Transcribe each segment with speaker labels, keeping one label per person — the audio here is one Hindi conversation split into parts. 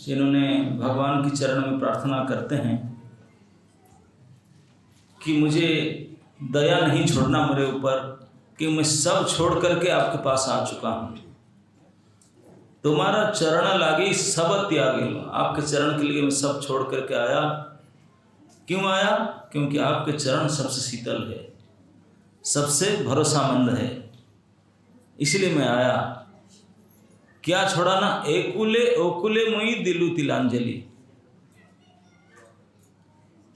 Speaker 1: जिन्होंने भगवान की चरण में प्रार्थना करते हैं कि मुझे दया नहीं छोड़ना मेरे ऊपर, कि मैं सब छोड़ करके आपके पास आ चुका हूँ, तुम्हारा चरण लागे सब त्यागे, आपके चरण के लिए मैं सब छोड़ करके आया। क्यों आया? क्योंकि आपके चरण सबसे शीतल है, सबसे भरोसामंद है, इसलिए मैं आया। क्या छोड़ा ना? एकुले ओकुले मुई दिलु तिलांजलि,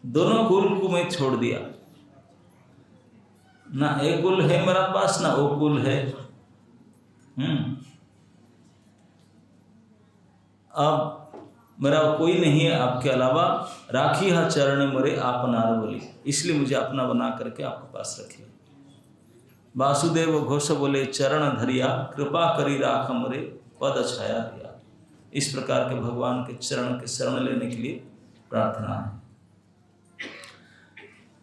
Speaker 1: दोनों कुल को मैं छोड़ दिया। ना एकुल है मेरा पास, ना ओकुल है। अब मेरा कोई नहीं है आपके अलावा, राखी हा चरण मोरे आपनार बोली, इसलिए मुझे अपना बना करके आपके पास रखिए। वासुदेव घोष बोले चरण धरिया, कृपा करी राख मोरे पद छाया दिया। इस प्रकार के भगवान के चरण के शरण लेने के लिए प्रार्थना है।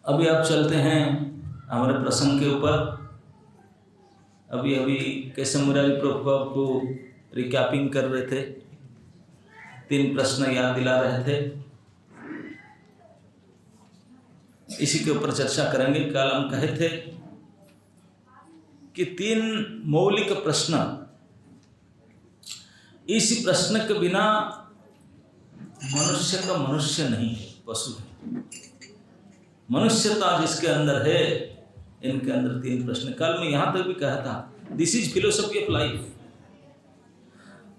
Speaker 1: अभी आप चलते हैं हमारे प्रसंग के ऊपर। अभी केशव मुरारी प्रभु को रिकैपिंग कर रहे थे, 3 प्रश्न याद दिला रहे थे, इसी के ऊपर चर्चा करेंगे। कल हम कहे थे कि 3 मौलिक प्रश्न, इसी प्रश्न के बिना मनुष्य का मनुष्य नहीं है, पशु है। मनुष्यता जिसके अंदर है, इनके अंदर 3 प्रश्न। कल मैं यहां तक भी कहा था, this is philosophy of life.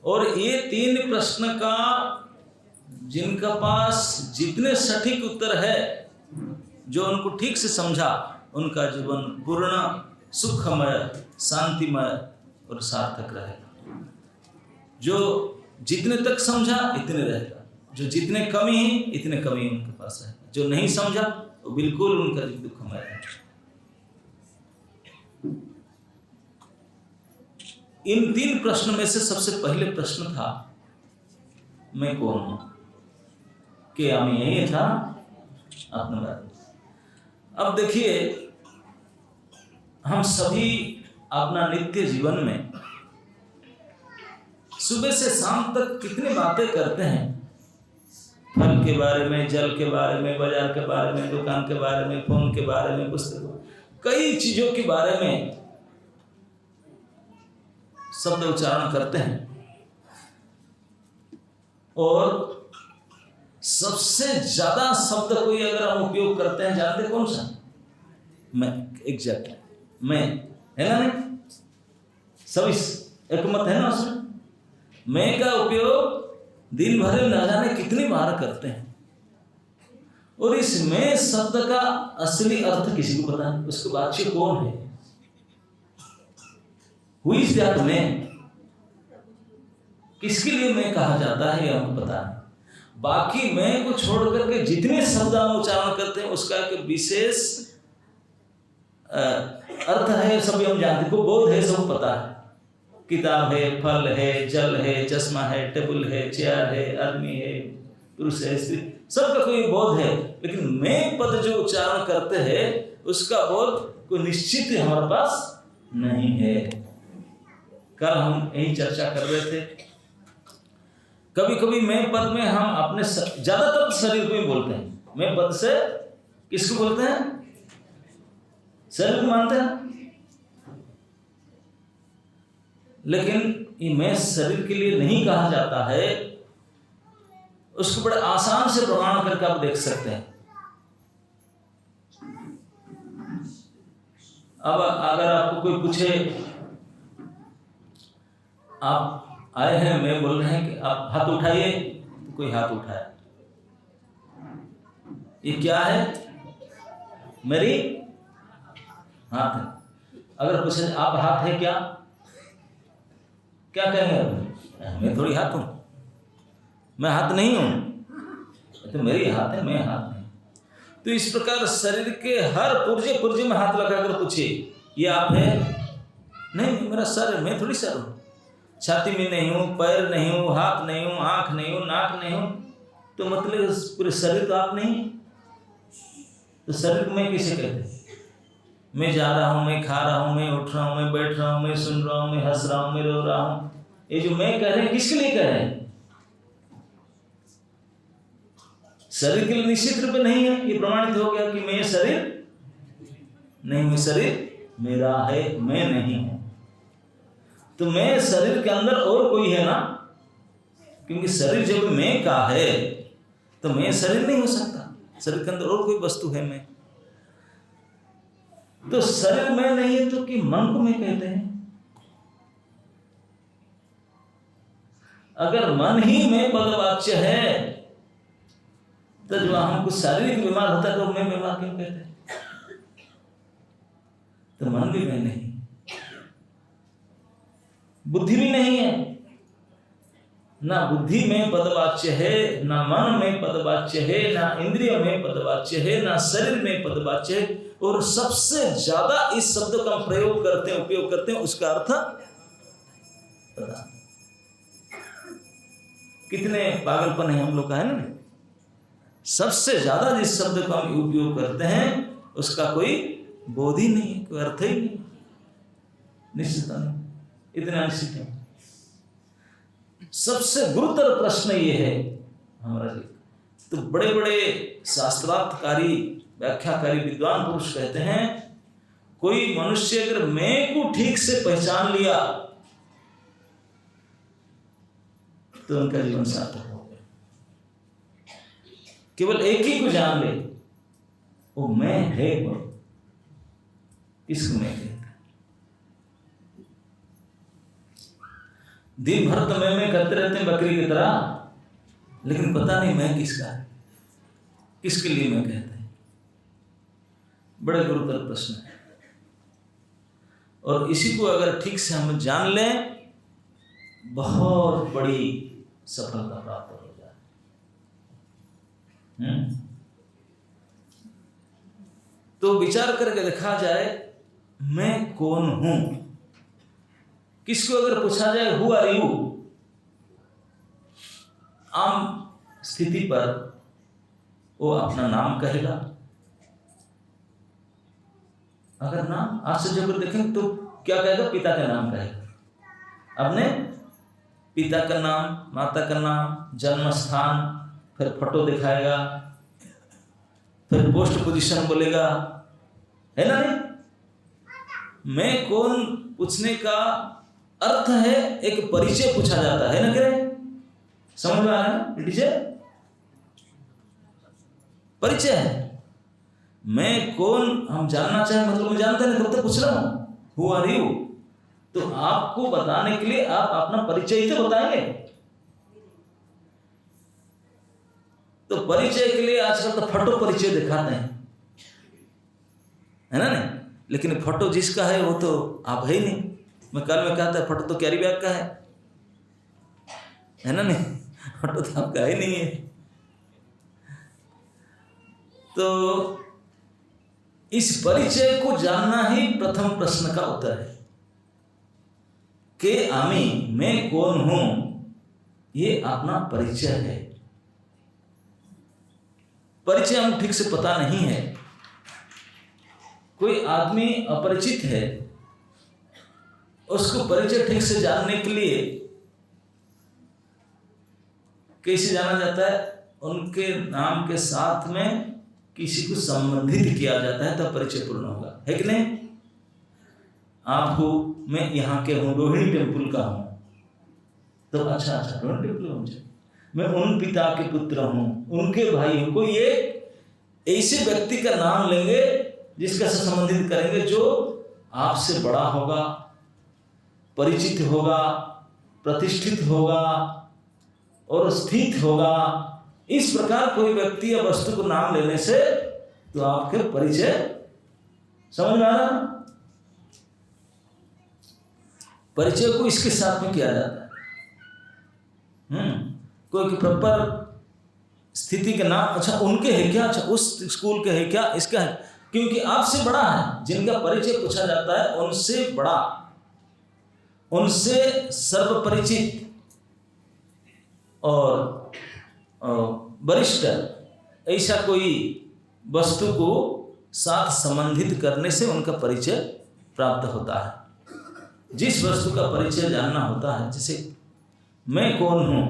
Speaker 1: और ये 3 प्रश्न का जिनका पास जितने सटीक उत्तर है, जो उनको ठीक से समझा, उनका जीवन पूर्ण सुखमय, शांतिमय और सार्थक रहेगा। जो जितने तक समझा इतने रहेगा, जो जितने कमी है इतने कमी उनके पास है, जो नहीं समझा तो बिल्कुल उनका दुखमय है। इन 3 प्रश्न में से सबसे पहले प्रश्न था, मैं कौन हूं? क्या मैं यही था अपने बारे में। अब देखिए, हम सभी अपना नित्य जीवन में सुबह से शाम तक कितनी बातें करते हैं, फल के बारे में, जल के बारे में, बाजार के बारे में, दुकान के बारे में, फोन के बारे में, पुस्तक, कई चीजों के बारे में शब्द उच्चारण करते हैं। और सबसे ज्यादा शब्द कोई अगर हम उपयोग करते हैं, जानते कौन सा? मैं। एग्जैक्ट मैं, है ना? नहीं सब एक मत है ना उसमें। मैं का उपयोग दिन भर में न जाने कितनी बार करते हैं, और इस मैं शब्द का असली अर्थ किसी को पता नहीं, उसके वाच्य कौन है? Who is that man? किसके लिए मैं कहा जाता है, हमको पता नहीं। बाकी मैं को छोड़ करके जितने शब्द हम उच्चारण करते हैं, उसका एक विशेष अर्थ है, सभी हम जानते हैं, बोध है, सब पता है। किताब है, फल है, जल है, चश्मा है, टेबल है, चेयर है, आदमी है, पुरुष है, स्त्री, सबका कोई बोध है। लेकिन मैं पद जो उच्चारण करते हैं, उसका बोध कोई निश्चित हमारे पास नहीं है। कल हम यही चर्चा कर रहे थे। कभी कभी मैं पद में हम अपने ज्यादातर शरीर को ही बोलते हैं। मैं पद से किसको बोलते हैं? शरीर को मानते हैं। लेकिन ये मैं शरीर के लिए नहीं कहा जाता है, उसको बड़े आसान से प्रमाण करके आप देख सकते हैं। अब अगर आपको कोई पूछे, आप आए हैं, मैं बोल रहे हैं कि आप हाथ उठाइए, तो कोई हाथ उठाए, ये क्या है? मेरी हाथ है। अगर पूछे आप हाथ है क्या कहेंगे? मैं थोड़ी हाथ हूं, मैं हाथ नहीं हूं, तो मेरी हाथ है, मैं हाथ नहीं। तो इस प्रकार शरीर के हर पुर्जे पुर्जे में हाथ लगाकर पूछिए, ये आप है? नहीं, मेरा सर है, मैं थोड़ी सर हूं। छाती में नहीं हूं, पैर नहीं हूं, हाथ नहीं हूं, आंख नहीं हूं, नाक नहीं हूं, तो मतलब पूरे शरीर तो आप नहीं। तो शरीर को मैं किसे कहते हैं? मैं जा रहा हूं, मैं खा रहा हूं, मैं उठ रहा हूं, मैं बैठ रहा हूं, मैं सुन रहा हूं, मैं हंस रहा हूं, मैं रो रहा हूं, ये जो मैं कह रहे हैं किसके लिए कह रहे हैं? शरीर के लिए निश्चित रूप में नहीं है, ये प्रमाणित हो गया कि मैं ये शरीर नहीं हूं, शरीर मेरा है, मैं नहीं हूं। तो मैं शरीर के अंदर और कोई है ना, क्योंकि शरीर जब मैं का है तो मैं शरीर नहीं हो सकता, शरीर के अंदर और कोई वस्तु है मैं। तो शरीर में नहीं है तो कि मन को मैं कहते हैं। अगर मन ही में पदवाच्य है तो जो हमको शारीरिक बीमार होता है तो मैं बीमार क्यों कहते हैं? तो मन भी मैं नहीं, बुद्धि भी नहीं है, ना बुद्धि में पदवाच्य है, ना मन में पदवाच्य है, ना इंद्रिय में पदवाच्य है, ना शरीर में पदवाच्य है। और सबसे ज्यादा इस शब्द का हम प्रयोग करते हैं, उपयोग करते हैं, उसका अर्थ पता। कितने पागलपन है हम लोग का, है ना। सबसे ज्यादा जिस शब्द का हम उपयोग करते हैं उसका कोई बोध ही नहीं है, कोई अर्थ ही नहीं, निश्चित नहीं, इतना निश्चित है। सबसे गुरुतर प्रश्न ये है हमारा जी। तो बड़े बड़े शास्त्रार्थकारी व्याख्याकारी विद्वान पुरुष कहते हैं, कोई मनुष्य अगर मैं को ठीक से पहचान लिया तो उनका जीवन सार्थक हो गया। केवल एक ही को जान ले, वो मैं है, वो किसको मैं कहते हैं। दिन भर तो मैं करते रहते हैं बकरी की तरह, लेकिन पता नहीं मैं किसका है, किसके लिए मैं कहते हैं। बड़े गुरुतर प्रश्न है। और इसी को अगर ठीक से हम जान लें, बहुत बड़ी सफलता प्राप्त हो जाए। तो विचार करके देखा जाए, मैं कौन हूं। किसको अगर पूछा जाए हु आर यू, आम स्थिति पर वो अपना नाम कहेगा। अगर नाम आश्चर्य कर देखें तो क्या कहेगा? पिता का नाम कहेगा, अपने पिता का नाम, माता का नाम, जन्म स्थान, फिर फोटो दिखाएगा, फिर पोस्ट पोजीशन बोलेगा, है ना। नहीं, मैं कौन पूछने का अर्थ है एक परिचय पूछा जाता है ना, क्या समझ में आ रहा है? परिचय है। मैं कौन हम जानना चाहें, मतलब मैं जानता नहीं तब तक पूछ रहा हूं हु आर यू। तो आपको बताने के लिए आप अपना परिचय ही तो बताएंगे। तो परिचय के लिए आजकल तो फोटो परिचय दिखाते हैं, है ना नहीं। लेकिन फोटो जिसका है वो तो आप है ही नहीं। मैं कल में कहा था फोटो तो कैरी बैग का है ना नहीं, फोटो तो आपका ही नहीं है। तो इस परिचय को जानना ही प्रथम प्रश्न का उत्तर है कि आमी, मैं कौन हूं, ये अपना परिचय है। परिचय हम ठीक से पता नहीं है। कोई आदमी अपरिचित है, उसको परिचय ठीक से जानने के लिए कैसे जाना जाता है? उनके नाम के साथ में किसी को संबंधित किया जाता है तब परिचय पूर्ण होगा, है कि नहीं। आपको मैं यहाँ के हूँ, रोहिणी टेम्पल का हूँ, तो अच्छा रोहिणी टेम्पल का मुझे, मैं उन पिता के पुत्र हूँ, उनके भाई हूँ। कोई ये ऐसे व्यक्ति का नाम लेंगे जिसका से संबंधित करेंगे जो आपसे बड़ा होगा, परिचित होगा, प्रतिष्ठित होगा और स्थित होगा। इस प्रकार कोई व्यक्ति या वस्तु को नाम लेने से तो आपके परिचय समझ में आ रहा है। परिचय को इसके साथ में किया जाता है। कोई प्रॉपर स्थिति के नाम, अच्छा उनके है क्या, अच्छा उस स्कूल के है क्या, इसका है, क्योंकि आपसे बड़ा है। जिनका परिचय पूछा जाता है उनसे बड़ा, उनसे सर्वपरिचित और वरिष्ठ, ऐसा कोई वस्तु को साथ संबंधित करने से उनका परिचय प्राप्त होता है। जिस वस्तु का परिचय जानना होता है, जैसे मैं कौन हूँ,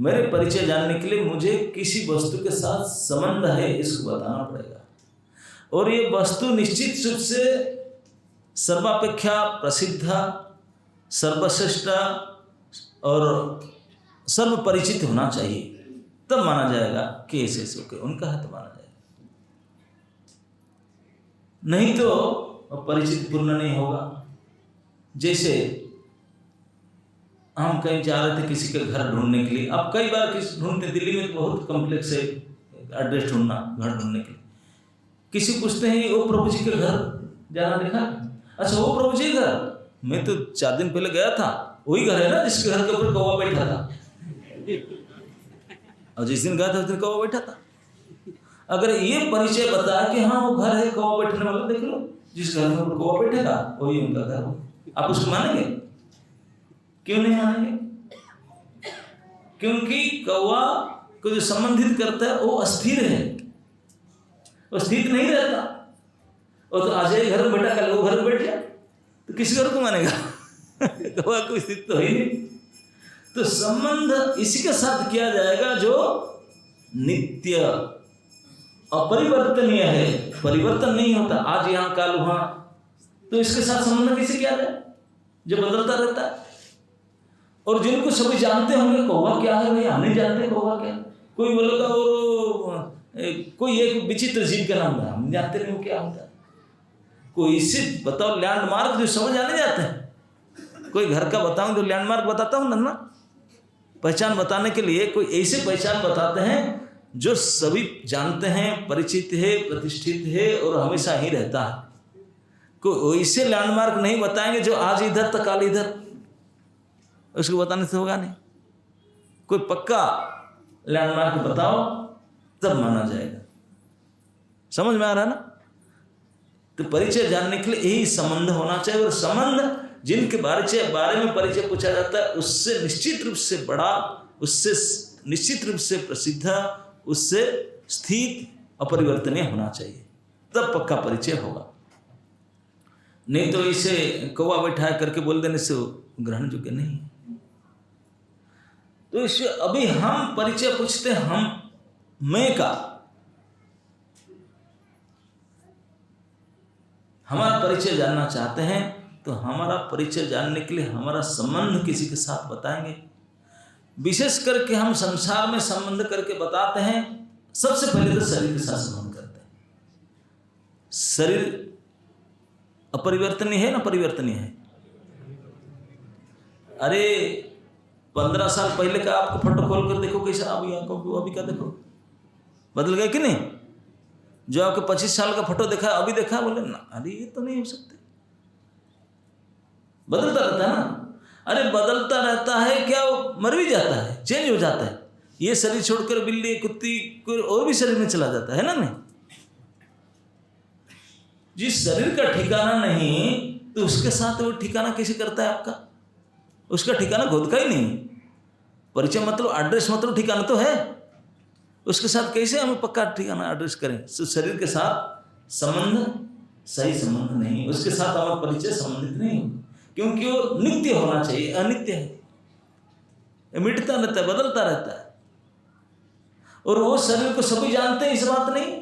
Speaker 1: मेरे परिचय जानने के लिए मुझे किसी वस्तु के साथ संबंध है इसको बताना पड़ेगा, और ये वस्तु निश्चित रूप से सर्वापेक्षा प्रसिद्ध, सर्वश्रेष्ठ और सर्व परिचित होना चाहिए, तब माना जाएगा कि ऐसे ऐसे के उनका है तो माना जाएगा, नहीं तो परिचित पूर्ण नहीं होगा। जैसे हम कहीं जा रहे थे किसी के घर ढूंढने के लिए, अब कई बार किसी ढूंढते, दिल्ली में तो बहुत कॉम्प्लेक्स है एड्रेस ढूंढना, घर ढूंढने के लिए। किसी पूछते हैं वो प्रभु जी के घर जाना देखा, अच्छा वो प्रभु जी घर, मैं तो 4 दिन पहले गया था, वही घर है ना जिसके घर के ऊपर कौवा बैठा था, और जिस दिन गया था उस दिन कौवा बैठा था। अगर ये परिचय बताया कि हाँ वो घर है कौवा बैठने वाला, देख लो जिस घर में कौवा बैठेगा वही उनका घर हो, आप उसको मानेंगे? क्यों नहीं मानेंगे? क्योंकि कौवा को जो संबंधित करता है वो अस्थिर है, वो स्थित नहीं रहता। और तो आज घर में बैठा, कल वो घर में बैठ गया, तो किसी घर को मानेगा? कौवा कोई स्थित तो ही नहीं। तो संबंध इसी के साथ किया जाएगा जो नित्य अपरिवर्तनीय है, परिवर्तन नहीं होता, आज यहाँ काल वहाँ, तो इसके साथ संबंध कैसे किया जाए जो बदलता रहता है। और जिनको सभी जानते होंगे कौवा क्या है, भाई हम नहीं जानते कौवा क्या है। कोई बोलेगा और कोई एक विचित्र जीव का नाम है, हम जानते नहीं वो क्या होता है। कोई इससे बताओ लैंडमार्क जो समझ आने जाते हैं, कोई घर का बताऊं तो लैंडमार्क बताता हूँ ना, पहचान बताने के लिए कोई ऐसे पहचान बताते हैं जो सभी जानते हैं, परिचित है, प्रतिष्ठित है और हमेशा ही रहता है। कोई ऐसे लैंडमार्क नहीं बताएंगे जो आज इधर तो कल इधर, उसको बताने से होगा नहीं। कोई पक्का लैंडमार्क बताओ तब माना जाएगा। समझ में आ रहा है ना? तो परिचय जानने के लिए यही संबंध होना चाहिए, और संबंध जिनके बारे में परिचय पूछा जाता है उससे निश्चित रूप से बड़ा, उससे निश्चित रूप से प्रसिद्ध, उससे स्थित अपरिवर्तनीय होना चाहिए, तब पक्का परिचय होगा। नहीं तो इसे कौवा बैठा करके बोल देने से ग्रहण योग्य नहीं है। तो इसे अभी हम परिचय पूछते हैं, हम मैं का, हमारा परिचय जानना चाहते हैं तो हमारा परिचय जानने के लिए हमारा संबंध किसी के साथ बताएंगे। विशेष करके हम संसार में संबंध करके बताते हैं, सबसे पहले तो शरीर के साथ संबंध करते हैं। शरीर अपरिवर्तनीय है ना परिवर्तनीय है? अरे 15 साल पहले का आपको फोटो खोल कर देखो कैसा, अभी अभी का देखो, बदल गए कि नहीं? जो आपको 25 साल का फोटो देखा अभी देखा, बोले ना अरे ये तो नहीं हो सकते। बदलता रहता है ना। अरे बदलता रहता है क्या, वो मर भी जाता है, चेंज हो जाता है। ये शरीर छोड़कर बिल्ली, कुत्ती, कोई और भी शरीर में चला जाता है ना। नहीं, जिस शरीर का ठिकाना नहीं तो उसके साथ वो ठिकाना कैसे करता है आपका? उसका ठिकाना खुद का ही नहीं। परिचय मतलब एड्रेस मतलब ठिकाना तो है, उसके साथ कैसे हम पक्का ठिकाना एड्रेस करें? तो शरीर के साथ संबंध सही संबंध नहीं, उसके साथ हमारा परिचय संबंधित नहीं, क्योंकि वो नित्य होना चाहिए, अनित्य है, मिटता रहता है, बदलता रहता है। और वो शरीर को सभी जानते हैं, इस बात नहीं।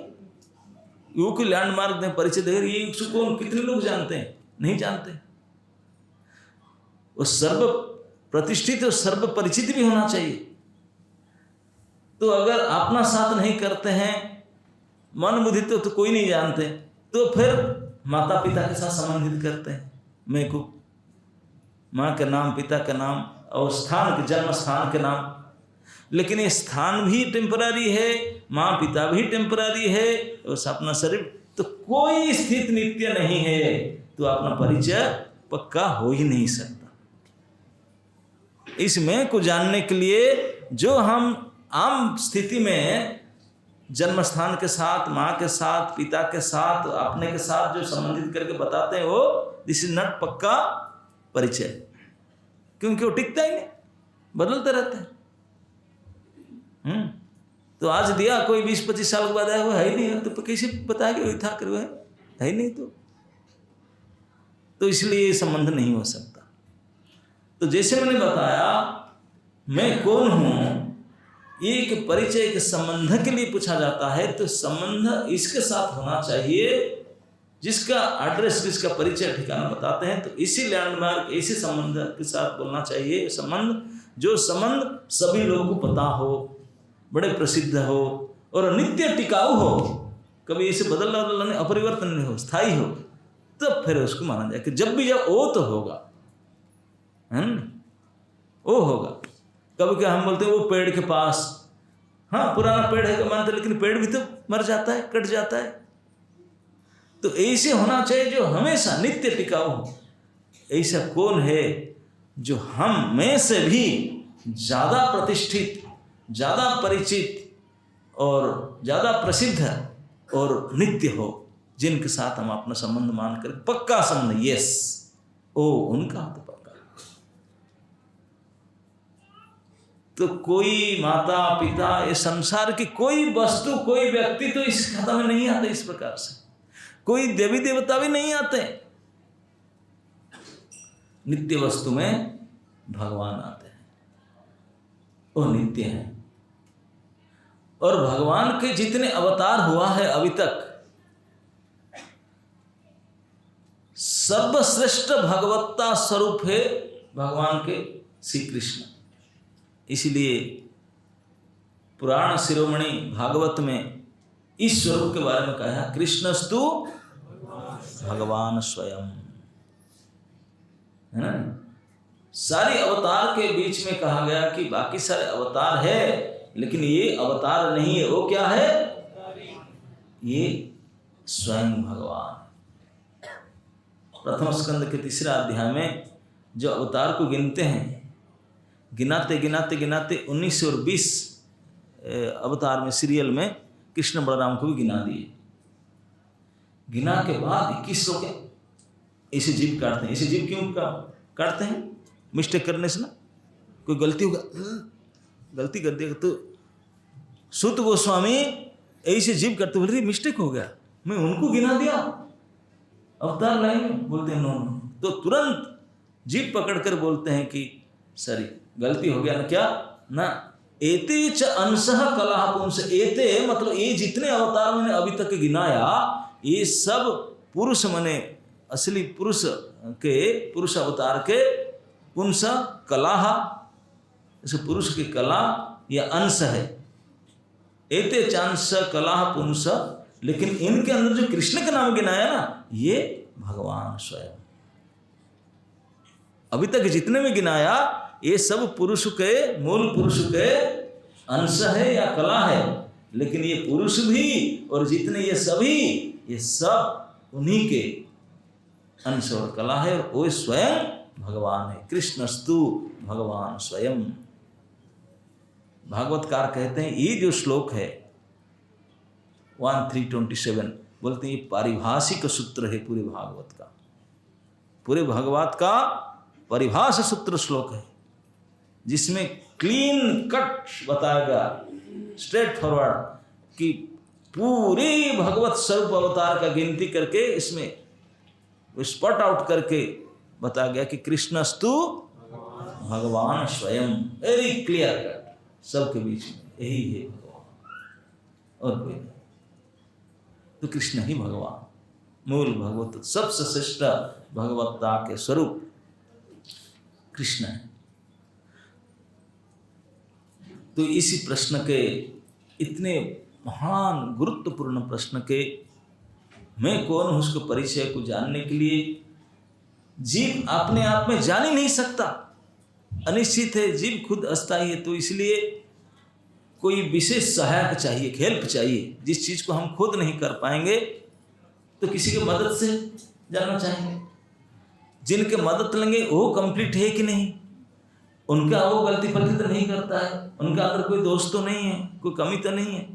Speaker 1: वो कोई लैंडमार्क दें, परिचय दे, ये कौन, कितने लोग जानते हैं? नहीं जानते। वो सर्व प्रतिष्ठित और सर्व परिचित भी होना चाहिए। तो अगर अपना साथ नहीं करते हैं, मन बुद्धि तो कोई नहीं जानते, तो फिर माता पिता के साथ संबंधित करते हैं। मैं को माँ के नाम, पिता के नाम और स्थान के, जन्म स्थान के नाम। लेकिन ये स्थान भी टेम्पररी है, माँ पिता भी टेम्पररी है, और अपना शरीर तो कोई स्थित नित्य नहीं है। तो अपना परिचय पक्का हो ही नहीं सकता। इस मैं को जानने के लिए जो हम आम स्थिति में जन्म स्थान के साथ, माँ के साथ, पिता के साथ, अपने के साथ जो संबंधित करके बताते हैं, वो दिस इज नॉट पक्का परिचय, क्योंकि वो टिकता ही नहीं, बदलते रहते हैं। तो आज दिया कोई 20-25 साल के बाद आया, वो है ही नहीं, तो कैसे बताएगा वही था, कर है ही नहीं। तो इसलिए ये संबंध नहीं हो सकता। तो जैसे मैंने बताया मैं कौन हूँ, एक परिचय के संबंध के लिए पूछा जाता है तो संबंध इसके साथ होना चाहिए जिसका एड्रेस, जिसका परिचय ठिकाना बताते हैं। तो इसी लैंडमार्क, इसी संबंध के साथ बोलना चाहिए। संबंध, जो संबंध सभी लोगों को पता हो, बड़े प्रसिद्ध हो और नित्य टिकाऊ हो, कभी इसे बदलना नहीं, अपरिवर्तन नहीं हो, स्थायी हो, तब फिर उसको माना जाए कि जब भी जब वो तो होगा, है ना, वो होगा। कभी क्या हम बोलते हैं वो पेड़ के पास, हाँ पुराना पेड़ है मानते, लेकिन पेड़ भी तो मर जाता है, कट जाता है। तो ऐसे होना चाहिए जो हमेशा नित्य टिकाऊ हो। ऐसा कौन है जो हम में से भी ज़्यादा प्रतिष्ठित, ज़्यादा परिचित और ज़्यादा प्रसिद्ध और नित्य हो, जिनके साथ हम अपना संबंध मानकर पक्का संबंध, यस, ओ उनका तो पक्का। तो कोई माता पिता, ये संसार की कोई वस्तु, कोई व्यक्ति तो इस खाता में नहीं आता इस प्रकार से। कोई देवी देवता भी नहीं आते। नित्य वस्तु में भगवान आते हैं, वो नित्य हैं। और भगवान के जितने अवतार हुआ है अभी तक, सर्वश्रेष्ठ भगवत्ता स्वरूप है भगवान के श्री कृष्ण। इसलिए पुराण शिरोमणि भागवत में इस स्वरूप के बारे में कहा है, कृष्णस्तु भगवान स्वयं, है ना। सारी अवतार के बीच में कहा गया कि बाकी सारे अवतार है, लेकिन ये अवतार नहीं है। वो क्या है? ये स्वयं भगवान। प्रथम स्कंद के तीसरा अध्याय में जो अवतार को गिनते हैं, गिनाते गिनाते गिनाते 19 और 20 अवतार में, सीरियल में कृष्ण बलराम को भी गिना दिए। गिना के बाद 21 लोग ऐसे जीव काटते हैं। ऐसे जीव क्यों काटते हैं? मिस्टेक करने से ना, कोई गलती होगा, गलती कर दिया तो सुत गोस्वामी ऐसे जीव करते, बोल रही मिस्टेक हो गया, मैं उनको गिना दिया अवतार लाइन में, बोलते हैं नो। तो तुरंत जीव पकड़ कर बोलते हैं कि सॉरी, गलती हो गया ना, क्या ना, एते च अंशः कलह पुंस। एते मतलब ये जितने अवतार मैंने अभी तक गिनाया, ये सब पुरुष मने असली पुरुष के, पुरुष अवतार के पुंस कलह, इस पुरुष की कला या अंश है। एते चांस कलह पुंस, लेकिन इनके अंदर जो कृष्ण का नाम गिनाया ना, ये भगवान स्वयं। अभी तक जितने में गिनाया ये सब पुरुष के, मूल पुरुष के अंश है या कला है, लेकिन ये पुरुष भी और जितने ये सभी, ये सब उन्हीं के अंश और कला है, और वो स्वयं भगवान है। कृष्णस्तु भगवान स्वयं। भागवतकार कहते हैं ये जो श्लोक है 1327, बोलते हैं ये पारिभाषिक सूत्र है पूरे भागवत का। पूरे भागवत का परिभाषा सूत्र श्लोक है, जिसमें क्लीन कट बताया गया, स्ट्रेट फॉरवर्ड, कि पूरे भगवत स्वरूप अवतार का गिनती करके इसमें स्पॉट आउट करके बताया गया कि कृष्णस्तु भगवान स्वयं। वेरी क्लियर कट, सबके बीच में यही है भगवान और कोई नहीं। तो कृष्ण ही भगवान, मूल भगवत, सबसे श्रेष्ठ भगवत्ता के स्वरूप कृष्ण है। तो इसी प्रश्न के, इतने महान गुरुत्वपूर्ण प्रश्न के मैं कौन हूं उसके परिचय को जानने के लिए जीव अपने आप में जान ही नहीं सकता, अनिश्चित है, जीव खुद अस्थायी है। तो इसलिए कोई विशेष सहायक चाहिए, हेल्प चाहिए। जिस चीज़ को हम खुद नहीं कर पाएंगे तो किसी की मदद से जानना चाहेंगे। जिनके मदद लेंगे वो कंप्लीट है कि नहीं, उनका वो गलती फलती तो नहीं करता है, उनका अंदर कोई दोष तो नहीं है, कोई कमी तो नहीं है।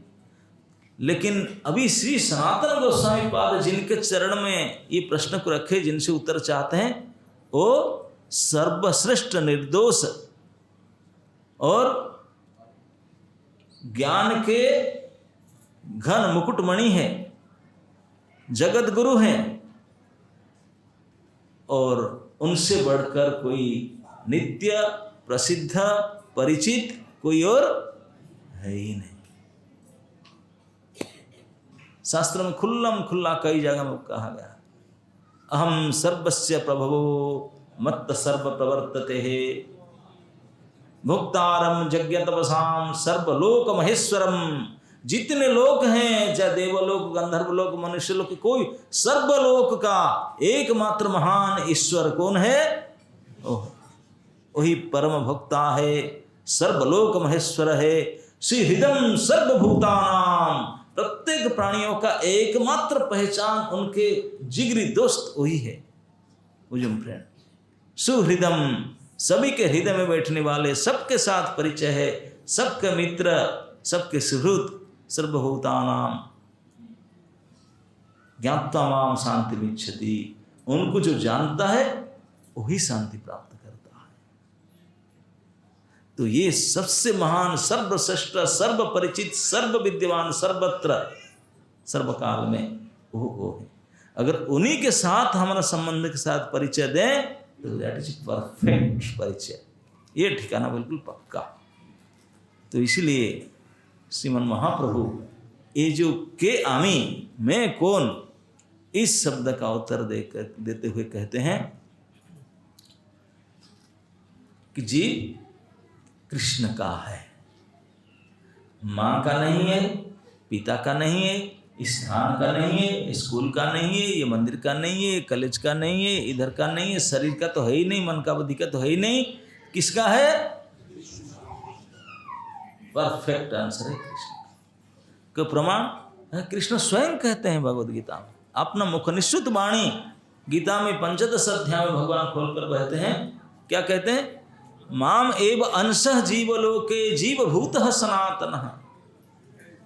Speaker 1: लेकिन अभी श्री सनातन गोस्वामी पाद जिनके चरण में ये प्रश्न को रखे, जिनसे उत्तर चाहते हैं, वो सर्वश्रेष्ठ निर्दोष और ज्ञान के घन मुकुटमणि है, जगत गुरु हैं, और उनसे बढ़कर कोई नित्य प्रसिद्ध परिचित कोई और है ही नहीं। शास्त्र में खुल्लम खुल्ला कई जगह में कहा गया, अहम सर्वस्य प्रभवो मत्त सर्व प्रवर्तते है, भुक्तारम यज्ञ तपसाम सर्वलोक महेश्वरम। जितने लोक हैं, चाहे देवलोक, गंधर्वलोक, मनुष्यलोक, कोई सर्वलोक का एकमात्र महान ईश्वर कौन है? वही परम भुक्ता है, सर्वलोक महेश्वर है, सुहृदम सर्वभूतानाम। प्रत्येक प्राणियों का एकमात्र पहचान उनके जिगरी दोस्त वही है, बुजुर्ग फ्रेंड। सुहृदम, सभी के हृदय में बैठने वाले, सबके साथ परिचय है, सबके मित्र, सबके सुहृद, सर्वभूतानाम ज्ञात्वा माम शांति मिच्छति। उनको जो जानता है वही शांति प्राप्त करता है। तो ये सबसे महान, सर्वश्रेष्ठ, सर्व परिचित, सर्व विद्यमान, सर्वत्र, सर्वकाल में वो है। अगर उन्हीं के साथ हमारा संबंध के साथ परिचय दें तो दैट इज परफेक्ट परिचय, ये ठिकाना बिल्कुल पक्का। तो इसलिए श्रीमन महाप्रभु ये जो के आमी, मैं कौन, इस शब्द का उत्तर देते हुए कहते हैं कि जी कृष्ण का है, माँ का नहीं है, पिता का नहीं है, स्थान का नहीं है, स्कूल का नहीं है, ये मंदिर का नहीं है, कॉलेज का नहीं है, इधर का नहीं है, शरीर का तो है ही नहीं, मन का बुद्धि का तो है ही नहीं, किसका है? परफेक्ट आंसर है कृष्ण का। प्रमाण कृष्ण स्वयं कहते हैं भगवद गीता में, अपना मुख निश्चित वाणी गीता में 15 अध्याय में भगवान खोलकर कहते हैं, क्या कहते हैं? माम एव अंशः जीवलोके जीवभूतः सनातनः।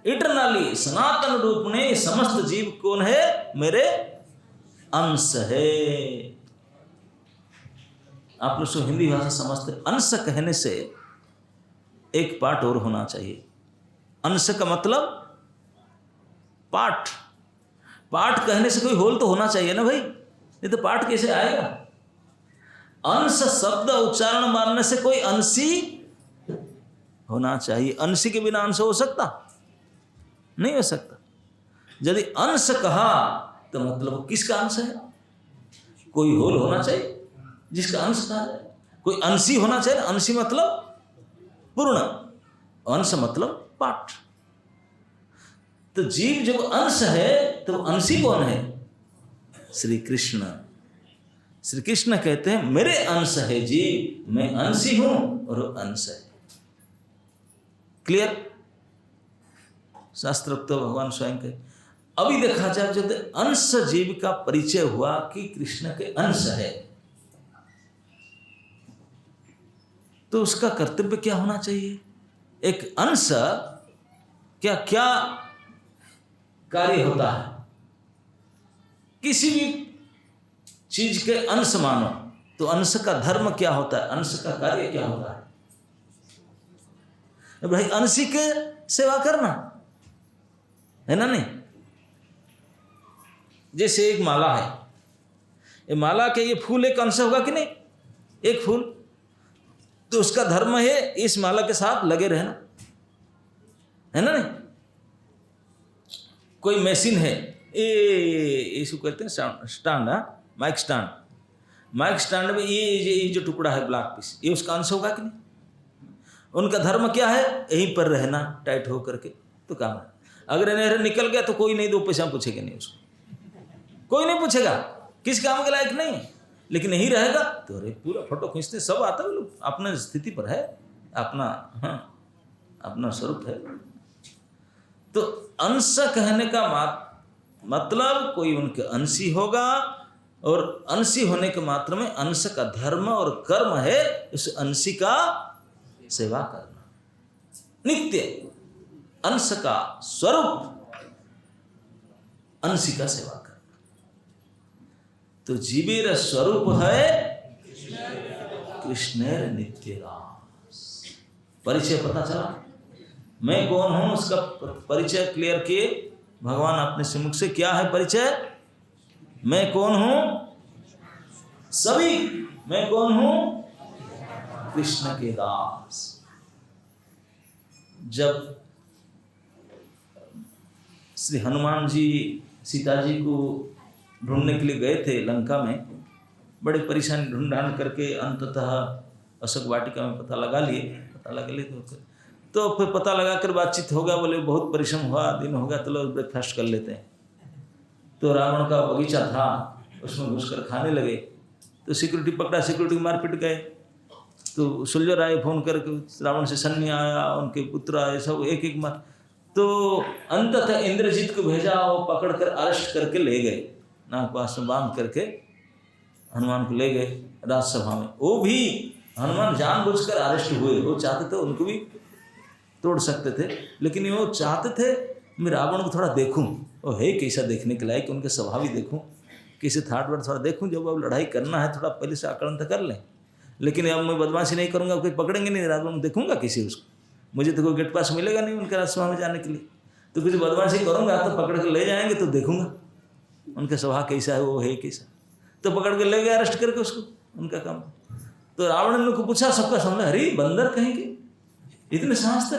Speaker 1: इटरनली सनातन रूप में समस्त जीव कौन है? मेरे अंश है। आप लोग हिंदी भाषा समझते, अंश कहने से एक पार्ट और होना चाहिए। अंश का मतलब पार्ट, पार्ट कहने से कोई होल तो होना चाहिए ना भाई, नहीं तो पार्ट कैसे आएगा? अंश शब्द उच्चारण मानने से कोई अंशी होना चाहिए। अंशी के बिना अंश हो सकता? नहीं हो सकता। यदि अंश कहा तो मतलब किसका अंश है? कोई होल होना चाहिए जिसका अंश कहा जाए। कोई अंशी होना चाहिए। अंशी मतलब पूर्ण, अंश मतलब पार्ट। तो जीव जब अंश है तो अंशी कौन है? श्री कृष्ण। श्री कृष्ण कहते हैं मेरे अंश है जीव, मैं अंशी हूं और अंश है। क्लियर? शास्त्रोक्त तो भगवान स्वयं के। अभी देखा जाए जब अंश जीव का परिचय हुआ कि कृष्ण के अंश है, तो उसका कर्तव्य क्या होना चाहिए? एक अंश क्या क्या कार्य होता है? किसी भी चीज के अंश मानो तो अंश का धर्म क्या होता है? अंश का कार्य क्या होता है? भाई अंशी के सेवा करना है ना? नहीं, जैसे एक माला है, ये माला के ये फूल एक अंश होगा कि नहीं? एक फूल, तो उसका धर्म है इस माला के साथ लगे रहना, है ना? नहीं, कोई मशीन है, ये इसको कहते हैं stand, mic stand. Mic stand में ये जो टुकड़ा है ब्लैक पीस, ये उसका अंश होगा कि नहीं? उनका धर्म क्या है? यहीं पर रहना टाइट हो करके, तो काम है। अगर इन्हें निकल गया तो कोई नहीं, 2 पैसा पूछेगा नहीं उसको, कोई नहीं पूछेगा, किस काम के लायक नहीं। लेकिन यही रहेगा तो अरे पूरा फोटो खींचते सब आता है, लोग अपने स्थिति पर है, अपना अपना स्वरूप है। तो अंश कहने का मतलब कोई उनके अंशी होगा, और अंशी होने के मात्र में अंश का धर्म और कर्म है उस अंशी का सेवा करना। नित्य अंश का स्वरूप अंशी का सेवा करना। तो जीवेर स्वरूप है कृष्णेर नित्य रास। परिचय पता चला, मैं कौन हूं उसका परिचय क्लियर किए भगवान अपने सम्मुख से। क्या है परिचय? मैं कौन हूं? सभी मैं कौन हूं? कृष्ण के दास। जब श्री हनुमान जी सीता जी को ढूंढने के लिए गए थे लंका में, बड़े परेशानी ढूंढ करके अंततः अशोक वाटिका में पता लगा लिए तो फिर पता लगा कर बातचीत हो गया, बोले बहुत परिश्रम हुआ, दिन हो गया, तो लोग ब्रेकफास्ट कर लेते हैं। तो रावण का बगीचा था, उसमें घुसकर खाने लगे, तो सिक्योरिटी पकड़ा, सिक्योरिटी मारपीट गए। तो सोल्जर आए फोन करके, रावण से सैन्य आया, उनके पुत्र आए, सब एक एक मार। तो अंततः इंद्रजीत को भेजा, वो पकड़ कर अरेस्ट करके ले गए, नागपाश में बांध करके हनुमान को ले गए राजसभा में। वो भी हनुमान जानबूझकर अरेस्ट हुए, वो चाहते थे उनको भी तोड़ सकते थे, लेकिन वो चाहते थे मैं रावण को थोड़ा देखूं, वो है कैसा देखने के लायक, उनके स्वभाव ही देखूं, किसी थाट पर थोड़ा देखूं, जब अब लड़ाई करना है थोड़ा पहले से आकलन तो कर लें, लेकिन अब मैं बदमाशी नहीं करूंगा, कोई पकड़ेंगे नहीं, रावण देखूंगा किसी उसको, मुझे तो कोई गेट पास मिलेगा नहीं उनके राजसभा में जाने के लिए, तो कुछ बदमाशी करूंगा तो पकड़ कर ले जाएंगे, तो देखूंगा उनका स्वभाव कैसा है, वो है कैसा, तो पकड़ कर ले गए अरेस्ट करके उसको, उनका काम। तो रावण ने उनको पूछा, सबका सामने, अरे बंदर कहेंगे इतने साहस था,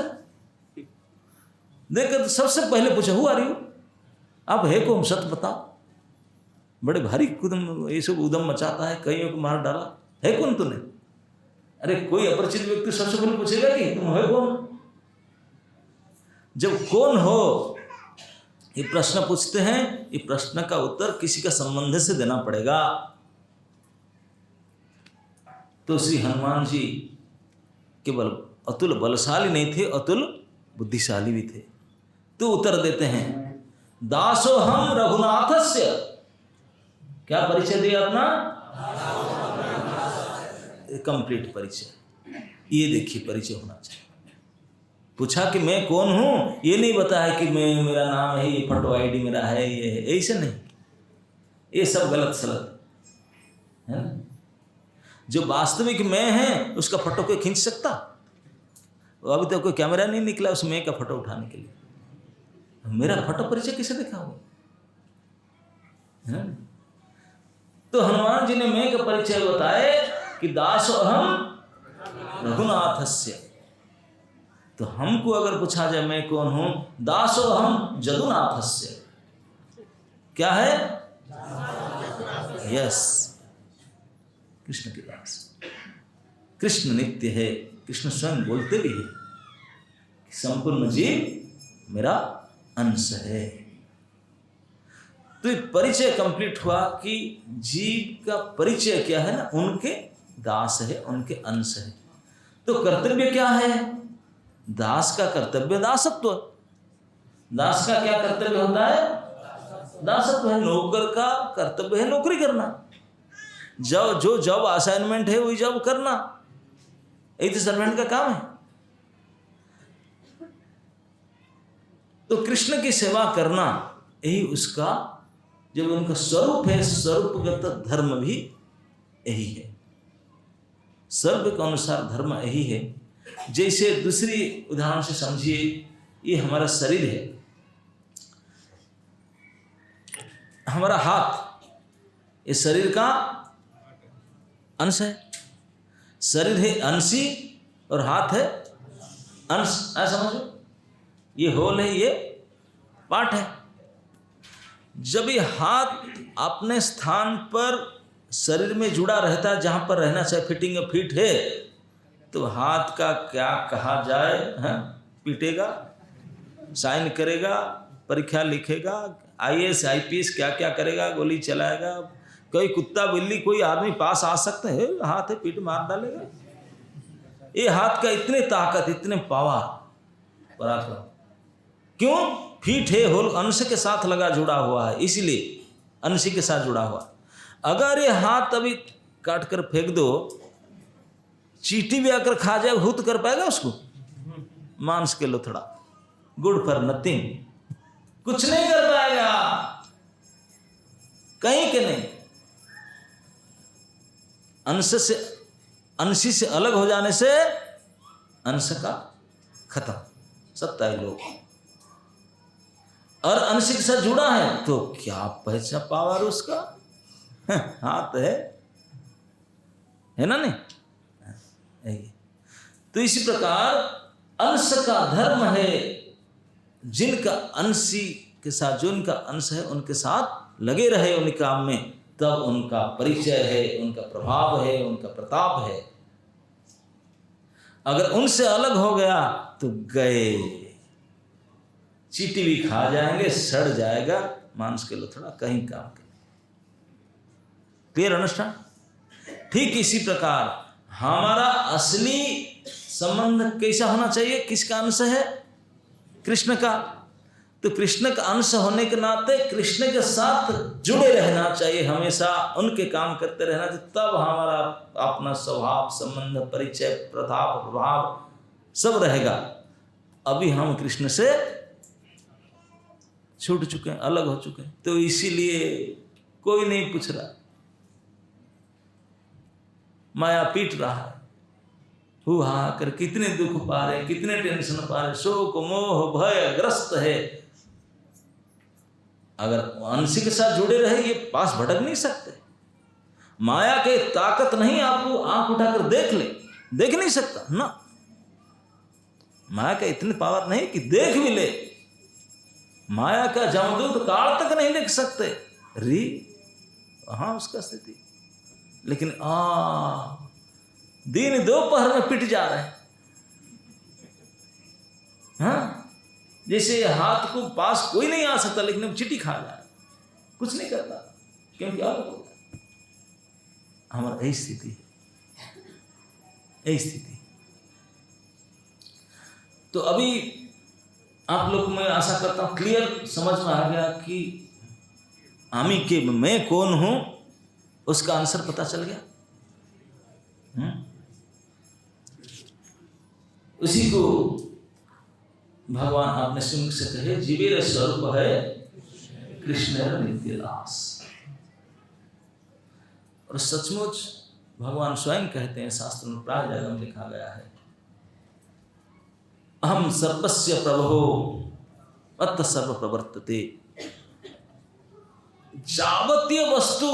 Speaker 1: देखकर सबसे पहले पूछा हु आर यू, आप है कौन, सत बताओ। बड़े भारी कुदम ये सब उदम मचाता है, कईयों को मार डाला, है कौन तूने। अरे कोई अपरिचित व्यक्ति सबसे पहले पूछेगा कि तुम है कौन। जब कौन हो ये प्रश्न पूछते हैं, ये प्रश्न का उत्तर किसी का संबंध से देना पड़ेगा। तो श्री हनुमान जी केवल अतुल बलशाली नहीं थे, अतुल बुद्धिशाली भी थे। तो उत्तर देते हैं, दासो हम रघुनाथस्य, क्या परिचय दिया अपना, कंप्लीट परिचय, ये देखिए परिचय होना चाहिए। पूछा कि मैं कौन हूं, ये नहीं बताया कि मैं, मेरा नाम है, ये फोटो आईडी मेरा है, ये है, ऐसे नहीं, ये सब गलत सलत है। जो वास्तविक मैं है उसका फोटो कोई खींच सकता, अभी तक कोई कैमरा नहीं निकला उस मैं का फोटो उठाने के लिए, मेरा फोटो परिचय किसे देखा हो। तो हनुमान जी ने मैं का परिचय बताए कि दासो अहम रघुनाथस्य। तो हमको अगर पूछा जाए मैं कौन हूं, दासो अहम जदुनाथस्य, क्या है, यस, कृष्ण के दास। कृष्ण नित्य है, कृष्ण स्वयं बोलते भी है कि संपूर्ण जीव मेरा अंश है। तो ये परिचय कंप्लीट हुआ कि जीव का परिचय क्या है ना, उनके दास है, उनके अंश है। तो कर्तव्य क्या है, दास का कर्तव्य दासत्व। दास का क्या कर्तव्य होता है, दासत्व है। नौकर का कर्तव्य है नौकरी करना, जो जॉब असाइनमेंट है वही जॉब करना, यही तो सर्वेंट का काम है। तो कृष्ण की सेवा करना यही उसका, जब उनका स्वरूप है, स्वरूपगत धर्म भी यही है, सर्व के अनुसार धर्म यही है। जैसे दूसरी उदाहरण से समझिए, ये हमारा शरीर है, हमारा हाथ ये शरीर का अंश है, शरीर है अंशी और हाथ है अंश, ऐसा समझो, ये होल है, ये पार्ट है। जब ये हाथ अपने स्थान पर शरीर में जुड़ा रहता है, जहाँ पर रहना चाहिए, फिटिंग फिट है, तो हाथ का क्या कहा जाए, पीटेगा, साइन करेगा, परीक्षा लिखेगा, IAS IPS क्या क्या करेगा, गोली चलाएगा, कोई कुत्ता बिल्ली कोई आदमी पास आ सकते हैं, हाथ है पीट मार डालेगा। ये हाथ का इतने ताकत, इतने पावर, पराक्रम, क्यों, फीट है, होल अंश के साथ लगा जुड़ा हुआ है, इसलिए अंश के साथ जुड़ा हुआ। अगर ये हाथ अभी काट कर फेंक दो, चींटी भी आकर खा जाए, हुत कर पाएगा उसको, मांस के लोथड़ा, गुड फॉर नथिंग, कुछ नहीं कर पाएगा, कहीं के नहीं। अंशी से अलग हो जाने से अंश का खत्म, सत्ता है लोग। और अंश के साथ जुड़ा है तो क्या पहचान पावर उसका, हाथ है ना, नहीं। तो इसी प्रकार अंश का धर्म है, जिनका अंशी के साथ, जो उनका अंश है उनके साथ लगे रहे उन काम में, तब उनका परिचय है, उनका प्रभाव है, उनका प्रताप है। अगर उनसे अलग हो गया तो गए, चींटी भी खा जाएंगे, सड़ जाएगा, मांस के लो थोड़ा कहीं काम के। क्लियर अनुष्ठान? ठीक इसी प्रकार हमारा असली संबंध कैसा होना चाहिए? किसका अंश है? कृष्ण का। तो कृष्ण का अंश होने के नाते कृष्ण के साथ जुड़े रहना चाहिए, हमेशा उनके काम करते रहना चाहिए, तब हमारा अपना स्वभाव, संबंध, परिचय, प्रताप, प्रभाव सब रहेगा। अभी हम कृष्ण से छूट चुके हैं, अलग हो चुके हैं, तो इसीलिए कोई नहीं पूछ रहा, माया पीट रहा है, हुआ कर कितने दुख पा रहे, कितने टेंशन पा रहे, शोक मोह भय ग्रस्त है। अगर अंश के साथ जुड़े रहे ये पास भटक नहीं सकते। माया के ताकत नहीं, आपको आंख उठाकर देख ले, देख नहीं सकता ना, माया का इतनी पावर नहीं कि देख भी ले। माया का जमदूत काल तक नहीं देख सकते री, हाँ उसका स्थिति। लेकिन दिन दोपहर में पिट जा रहे हैं, हाँ जैसे हाथ को पास कोई नहीं आ सकता, लेकिन अब चिट्ठी खा जाए, कुछ नहीं करता, क्योंकि अलग होता है। हमारा यही स्थिति है, यही स्थिति। तो अभी आप लोग को मैं आशा करता हूं क्लियर समझ में आ गया कि आमी के मैं कौन हूं, उसका आंसर पता चल गया। उसी को भगवान आपने सिंह से कहे, जीवेर स्वरूप है कृष्ण नित्य दास। और सचमुच भगवान स्वयं कहते हैं, शास्त्र में प्राय जगह में लिखा गया है, अहम सर्वस्य प्रभो अत सर्व प्रवर्तते। जावतीय वस्तु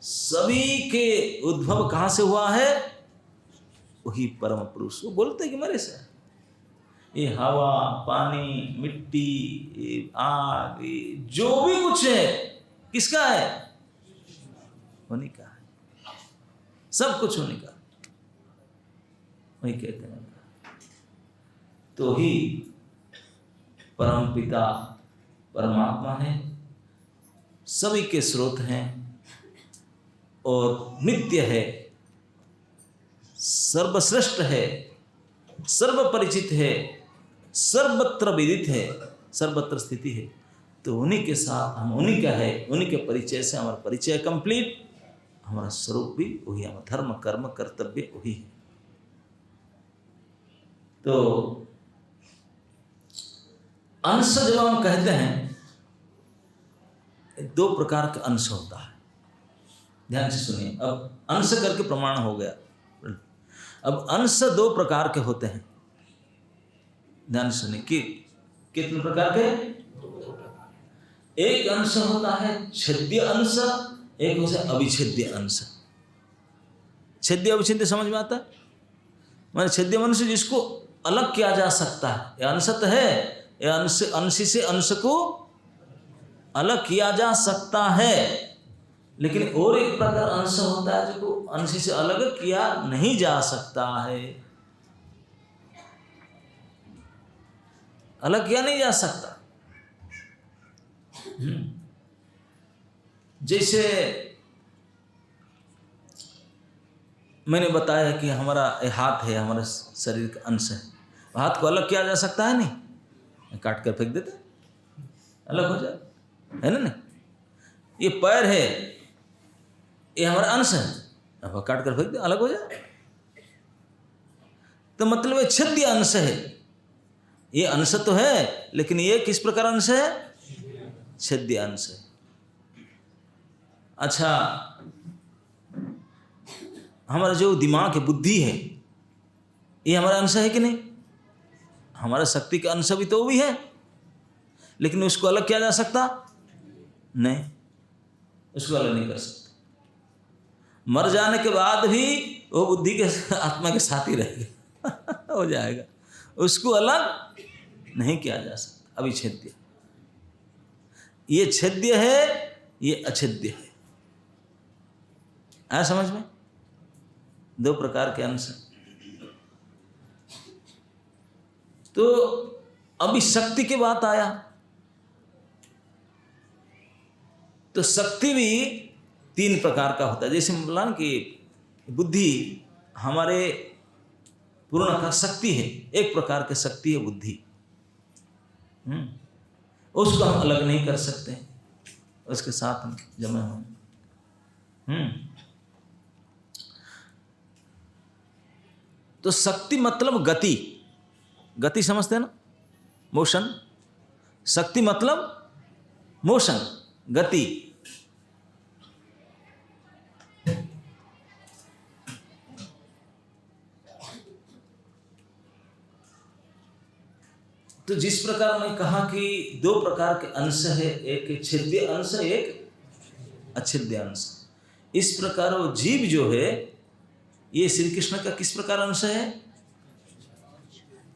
Speaker 1: सभी के उद्भव कहां से हुआ है? वही परम पुरुष। वो बोलते कि मेरे से ये हवा, पानी, मिट्टी, आग, जो भी कुछ है किसका है? उन्हीं का है, सब कुछ उन्हीं का। वही कहते हैं, तो ही परम पिता परमात्मा है, सभी के स्रोत हैं और नित्य है, सर्वश्रेष्ठ है, सर्व परिचित है, सर्वत्र विदित है, सर्वत्र स्थिति है। तो उन्हीं के साथ हम उन्हीं का है, उन्हीं के परिचय से हमारा परिचय कंप्लीट, हमारा स्वरूप भी वही, हमारा धर्म कर्म कर्तव्य वही है। तो अंश जब हम कहते हैं, दो प्रकार का अंश होता है, ध्यान से सुनिए। अब अंश करके प्रमाण हो गया। अब अंश दो प्रकार के होते हैं, ध्यान से सुनिए। कि कितने प्रकार के? एक अंश होता है छेद्य अंश, एक होता है अविच्छेद्य अंश। छेद्य अविच्छेद्य समझ में आता है? माने छेद्य मनुष्य जिसको अलग किया जा सकता है, यह अंश तो है, यह अंश से अंश को अलग किया जा सकता है। लेकिन और एक प्रकार अंश होता है जो अंश से अलग किया नहीं जा सकता है, अलग किया नहीं जा सकता। जैसे मैंने बताया कि हमारा हाथ है, हमारा शरीर का अंश है, हाथ को अलग किया जा सकता है? नहीं, काट कर फेंक देते, अलग हो जाए, है ना? नहीं, ये पैर है, ये हमारा अंश है, अब काट कर फेंक दे, अलग हो जाए। तो मतलब ये छेद्य अंश है। ये अंश तो है, लेकिन ये किस प्रकार अंश है? छेद्य अंश है। अच्छा, हमारा जो दिमाग है, बुद्धि है, ये हमारा अंश है कि नहीं? हमारा शक्ति का अंश भी तो वो भी है, लेकिन उसको अलग किया जा सकता नहीं, उसको अलग नहीं कर सकते। मर जाने के बाद भी वो बुद्धि के आत्मा के साथ ही रहेगा हो जाएगा, उसको अलग नहीं किया जा सकता, अविच्छेद्य। ये छेद्य है, ये अछेद्य है। आया समझ में? दो प्रकार के अंश। तो अभी शक्ति की बात आया, तो शक्ति भी तीन प्रकार का होता है। जैसे बोला ना कि बुद्धि हमारे पूर्ण का शक्ति है, एक प्रकार की शक्ति है बुद्धि। उसको हम अलग नहीं कर सकते, उसके साथ हम जमे हुए। तो शक्ति मतलब गति, गति समझते हैं ना, मोशन। शक्ति मतलब मोशन, गति। तो जिस प्रकार मैं कहा कि दो प्रकार के अंश है, एक छेद्य अंश, एक अछेद्य अंश। इस प्रकार वो जीव जो है, ये श्री कृष्ण का किस प्रकार अंश है?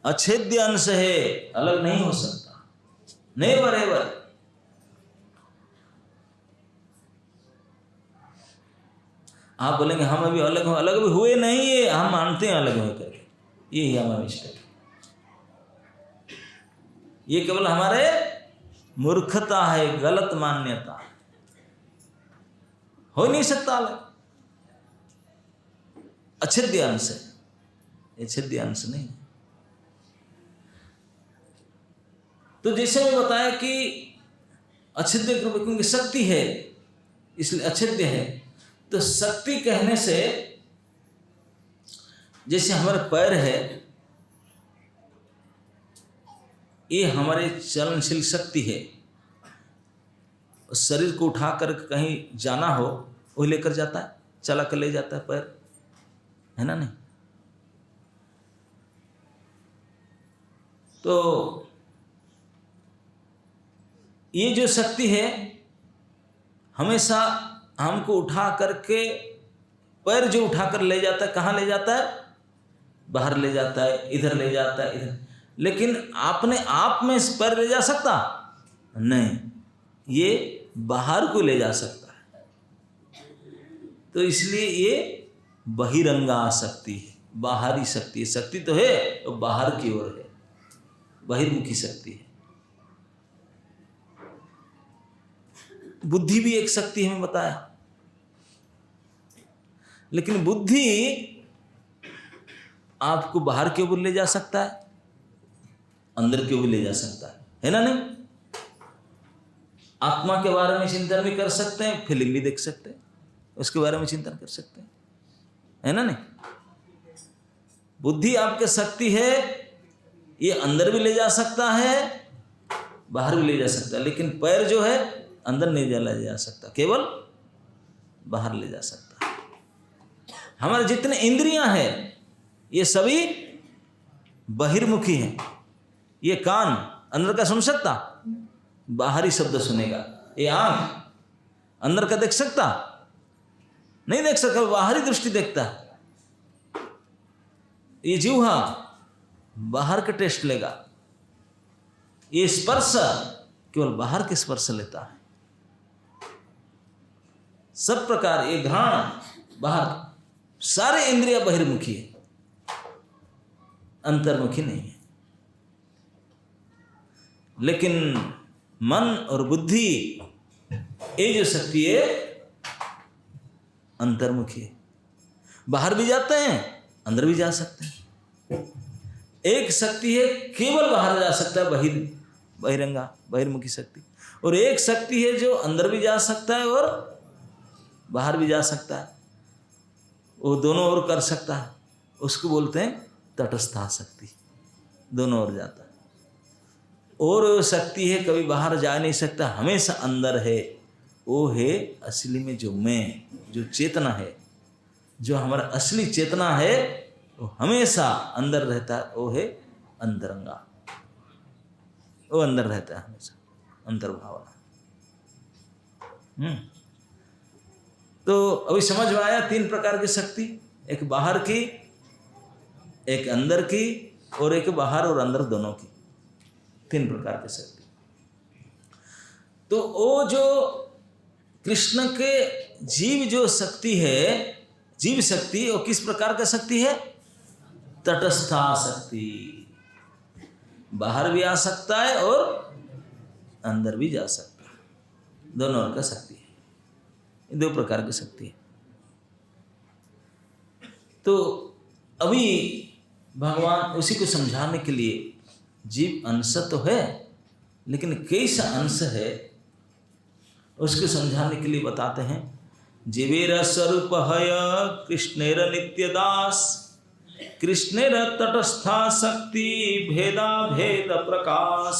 Speaker 1: अछेद्य अंश है, अलग नहीं हो सकता, नेवर एवर। आप बोलेंगे हम अभी अलग हो, अलग भी हुए नहीं है, हम मानते हैं अलग हो करके, ये हमारा मिस्टेक। ये केवल हमारे मूर्खता है, गलत मान्यता। हो नहीं सकता अलग, अछेद्य अंश है, ये छेद्य अंश नहीं है। तो जैसे मैं बताया कि अछेद्य क्योंकि शक्ति है इसलिए अछेद्य है। तो शक्ति कहने से जैसे हमारे पैर है, ये हमारे चलनशील शक्ति है। शरीर को उठाकर कहीं जाना हो वो लेकर जाता है, चला कर ले जाता है पैर, है ना? नहीं तो ये जो शक्ति है हमेशा हमको उठा करके, पैर जो उठाकर ले जाता है, कहाँ ले जाता है? बाहर ले जाता है, इधर ले जाता है, इधर। लेकिन अपने आप में इस पैर ले जा सकता नहीं, ये बाहर को ले जा सकता है। तो इसलिए ये बहिरंगा शक्ति है, बाहरी शक्ति है। शक्ति तो है तो बाहर की ओर है, बहिर्मुखी शक्ति है। बुद्धि भी एक शक्ति है, मैं बताया। लेकिन बुद्धि आपको बाहर की ओर ले जा सकता है, अंदर की ओर ले जा सकता है ना? नहीं, आत्मा के बारे में चिंतन भी कर सकते हैं, फिल्म भी देख सकते हैं, उसके बारे में चिंतन कर सकते हैं, है ना? नहीं, बुद्धि आपके शक्ति है, ये अंदर भी ले जा सकता है, बाहर भी ले जा सकता है। लेकिन पैर जो है अंदर नहीं ले जा सकता, केवल बाहर ले जा सकता है। हमारे जितने इंद्रियां हैं ये सभी बहिर्मुखी हैं। ये कान अंदर का सुन सकता, बाहरी शब्द सुनेगा। ये आंख अंदर का देख सकता नहीं, देख सकता, बाहरी दृष्टि देखता है। ये जीवा बाहर का टेस्ट लेगा। ये स्पर्श केवल बाहर के स्पर्श लेता है। सब प्रकार ये घ्राण बाहर, सारे इंद्रिया बहिर्मुखी है, अंतर्मुखी नहीं है। लेकिन मन और बुद्धि ये जो शक्ति है अंतर्मुखी है, बाहर भी जाते हैं, अंदर भी जा सकते हैं। एक शक्ति है केवल बाहर जा सकता है, बहिरंगा बहिर्मुखी शक्ति, और एक शक्ति है जो अंदर भी जा सकता है और बाहर भी जा सकता है, वो दोनों ओर कर सकता है। उसको बोलते हैं तटस्था शक्ति, दोनों ओर जाता है। और शक्ति है कभी बाहर जा नहीं सकता, हमेशा अंदर है, वो है असली में जो मैं, जो चेतना है, जो हमारा असली चेतना है, वो हमेशा अंदर रहता है, वो है अंतरंगा, वो अंदर रहता है हमेशा, अंतर्भावना। तो अभी समझ में आया तीन प्रकार की शक्ति, एक बाहर की, एक अंदर की, और एक बाहर और अंदर दोनों की, तीन प्रकार की शक्ति। तो वो जो कृष्ण के जीव जो शक्ति है, जीव शक्ति, वो किस प्रकार का शक्ति है? तटस्था शक्ति। बाहर भी आ सकता है और अंदर भी जा सकता है, दोनों ओर का शक्ति है। ये दो प्रकार की शक्ति है। तो अभी भगवान उसी को समझाने के लिए, जीव अंश तो है लेकिन कैसा अंश है उसको समझाने के लिए बताते हैं। जीवेर स्वरूप हय कृष्णेर नित्यदास, कृष्णेर तटस्था शक्ति भेदा भेद प्रकाश।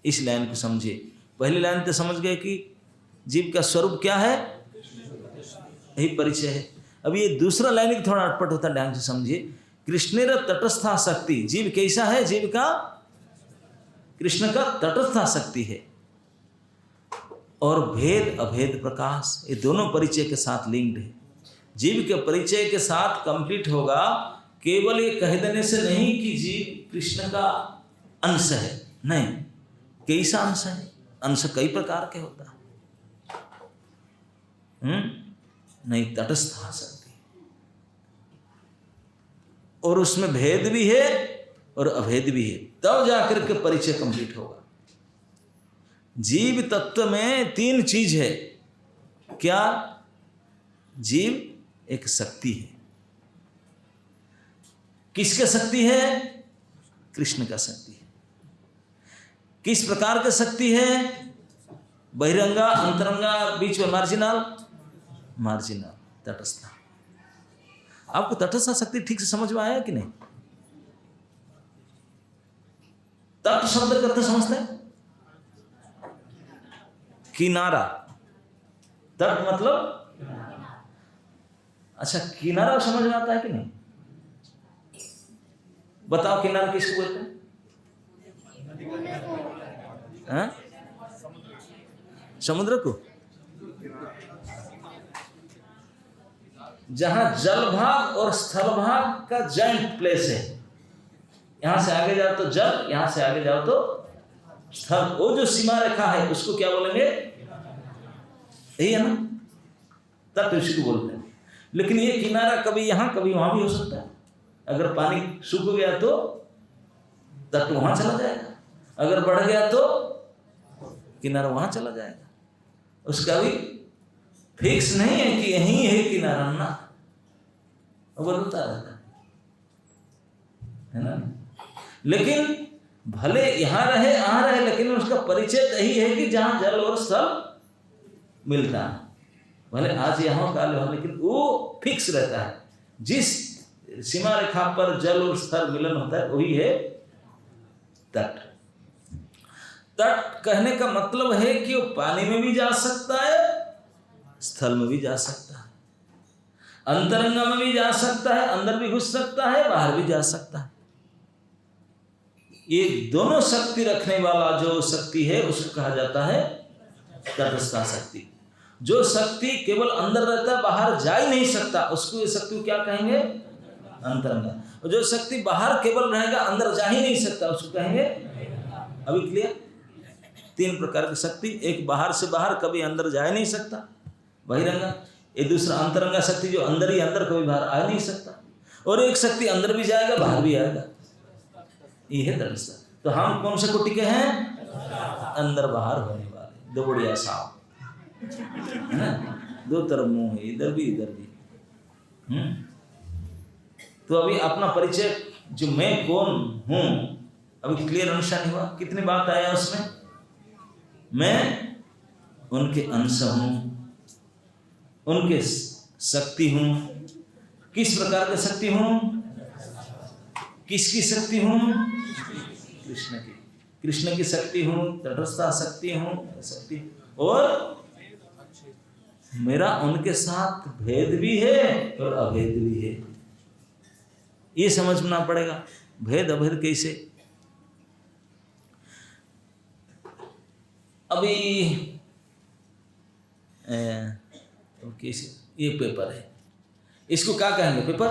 Speaker 1: इस लाइन को समझिए। पहली लाइन तो समझ गए कि जीव का स्वरूप क्या है, यही परिचय है। अब ये दूसरा लाइन की थोड़ा अटपट होता है, ध्यान से समझिए। कृष्णेर तटस्था शक्ति, जीव कैसा है? जीव का, कृष्ण का तटस्था शक्ति है। और भेद अभेद प्रकाश, ये दोनों परिचय के साथ लिंक्ड है। जीव के परिचय के साथ कंप्लीट होगा। केवल ये कह देने से नहीं कि जीव कृष्ण का अंश है, नहीं। कैसा अंश है? अंश कई प्रकार के होता है। नहीं, तटस्था शक्ति, और उसमें भेद भी है और अभेद भी है, तब जाकर के परिचय कंप्लीट होगा। जीव तत्व में तीन चीज है। क्या? जीव एक शक्ति है। किसका शक्ति है? कृष्ण का शक्ति है। किस प्रकार का शक्ति है? बहिरंगा, अंतरंगा, बीच में मार्जिनल, मार्जिनल, तटस्थ। आपको तटस्थ शक्ति ठीक से समझ में आया कि नहीं? तट शब्द का अर्थ समझते हैं? किनारा। तट मतलब, अच्छा, किनारा समझ में आता है कि नहीं? बताओ, किनारा किसको बोलते हैं? समुद्र को। जहां जल भाग और स्थल भाग का जॉइंट प्लेस है। यहां से आगे जाओ तो जल, यहां से आगे जाओ तो स्थल। वो जो सीमा रेखा है उसको क्या बोलेंगे? यही है ना, तट उसी को बोलते हैं। लेकिन ये किनारा कभी यहां कभी वहां भी हो सकता है। अगर पानी सूख गया तो तट वहां चला जाएगा, अगर बढ़ गया तो किनारा वहां चला जाएगा। उसका भी फिक्स नहीं है कि यही है किनारा, ना, बदलता रहता है ना। लेकिन भले यहां रहे वहां रहे, लेकिन उसका परिचय यही है कि जहां जल और स्थल मिलता है। भले आज यहाँ काल हो, लेकिन वो फिक्स रहता है। जिस सीमा रेखा पर जल और स्थल मिलन होता है वही है तट। तट कहने का मतलब है कि वो पानी में भी जा सकता है, स्थल में भी जा सकता है, अंतरंगा में भी जा सकता है, अंदर भी घुस सकता है, बाहर भी जा सकता है। ये दोनों शक्ति रखने वाला जो शक्ति है उसको कहा जाता है तटस्थ शक्ति। जो शक्ति केवल अंदर रहता है, बाहर जा ही नहीं सकता, उसको ये शक्ति क्या कहेंगे? अंतरंगा। और जो शक्ति बाहर केवल रहेगा, अंदर जा ही नहीं सकता, उसको कहेंगे। अभी क्लियर? तीन प्रकार की शक्ति। एक बाहर से बाहर, कभी अंदर जा ही नहीं सकता, बहिरंगा। एक दूसरा अंतरंगा शक्ति, जो अंदर ही अंदर, कभी बाहर आ नहीं सकता। और एक शक्ति अंदर भी जाएगा, बाहर भी आएगा। ये है तटस्थ। तो हम कौन से कोटि के हैं? अंदर बाहर होने वाले, दो बढ़िया साफ है ना, दो तरफ मुंह है, इधर भी इधर भी। तो अभी अपना परिचय, जो मैं कौन हूं, अभी क्लियर अंडरस्टैंड हुआ? कितनी बात आया उसमें? मैं उनके अंश हूं, उनके शक्ति हूं। किस प्रकार की शक्ति हूं? किसकी शक्ति हूं? कृष्ण की। कृष्ण की शक्ति हूं, तटस्थ शक्ति हूं, शक्ति। और मेरा उनके साथ भेद भी है और अभेद भी है। ये समझना पड़ेगा। भेद अभेद कैसे? अभी कैसे, ये पेपर है, इसको क्या कहेंगे? पेपर।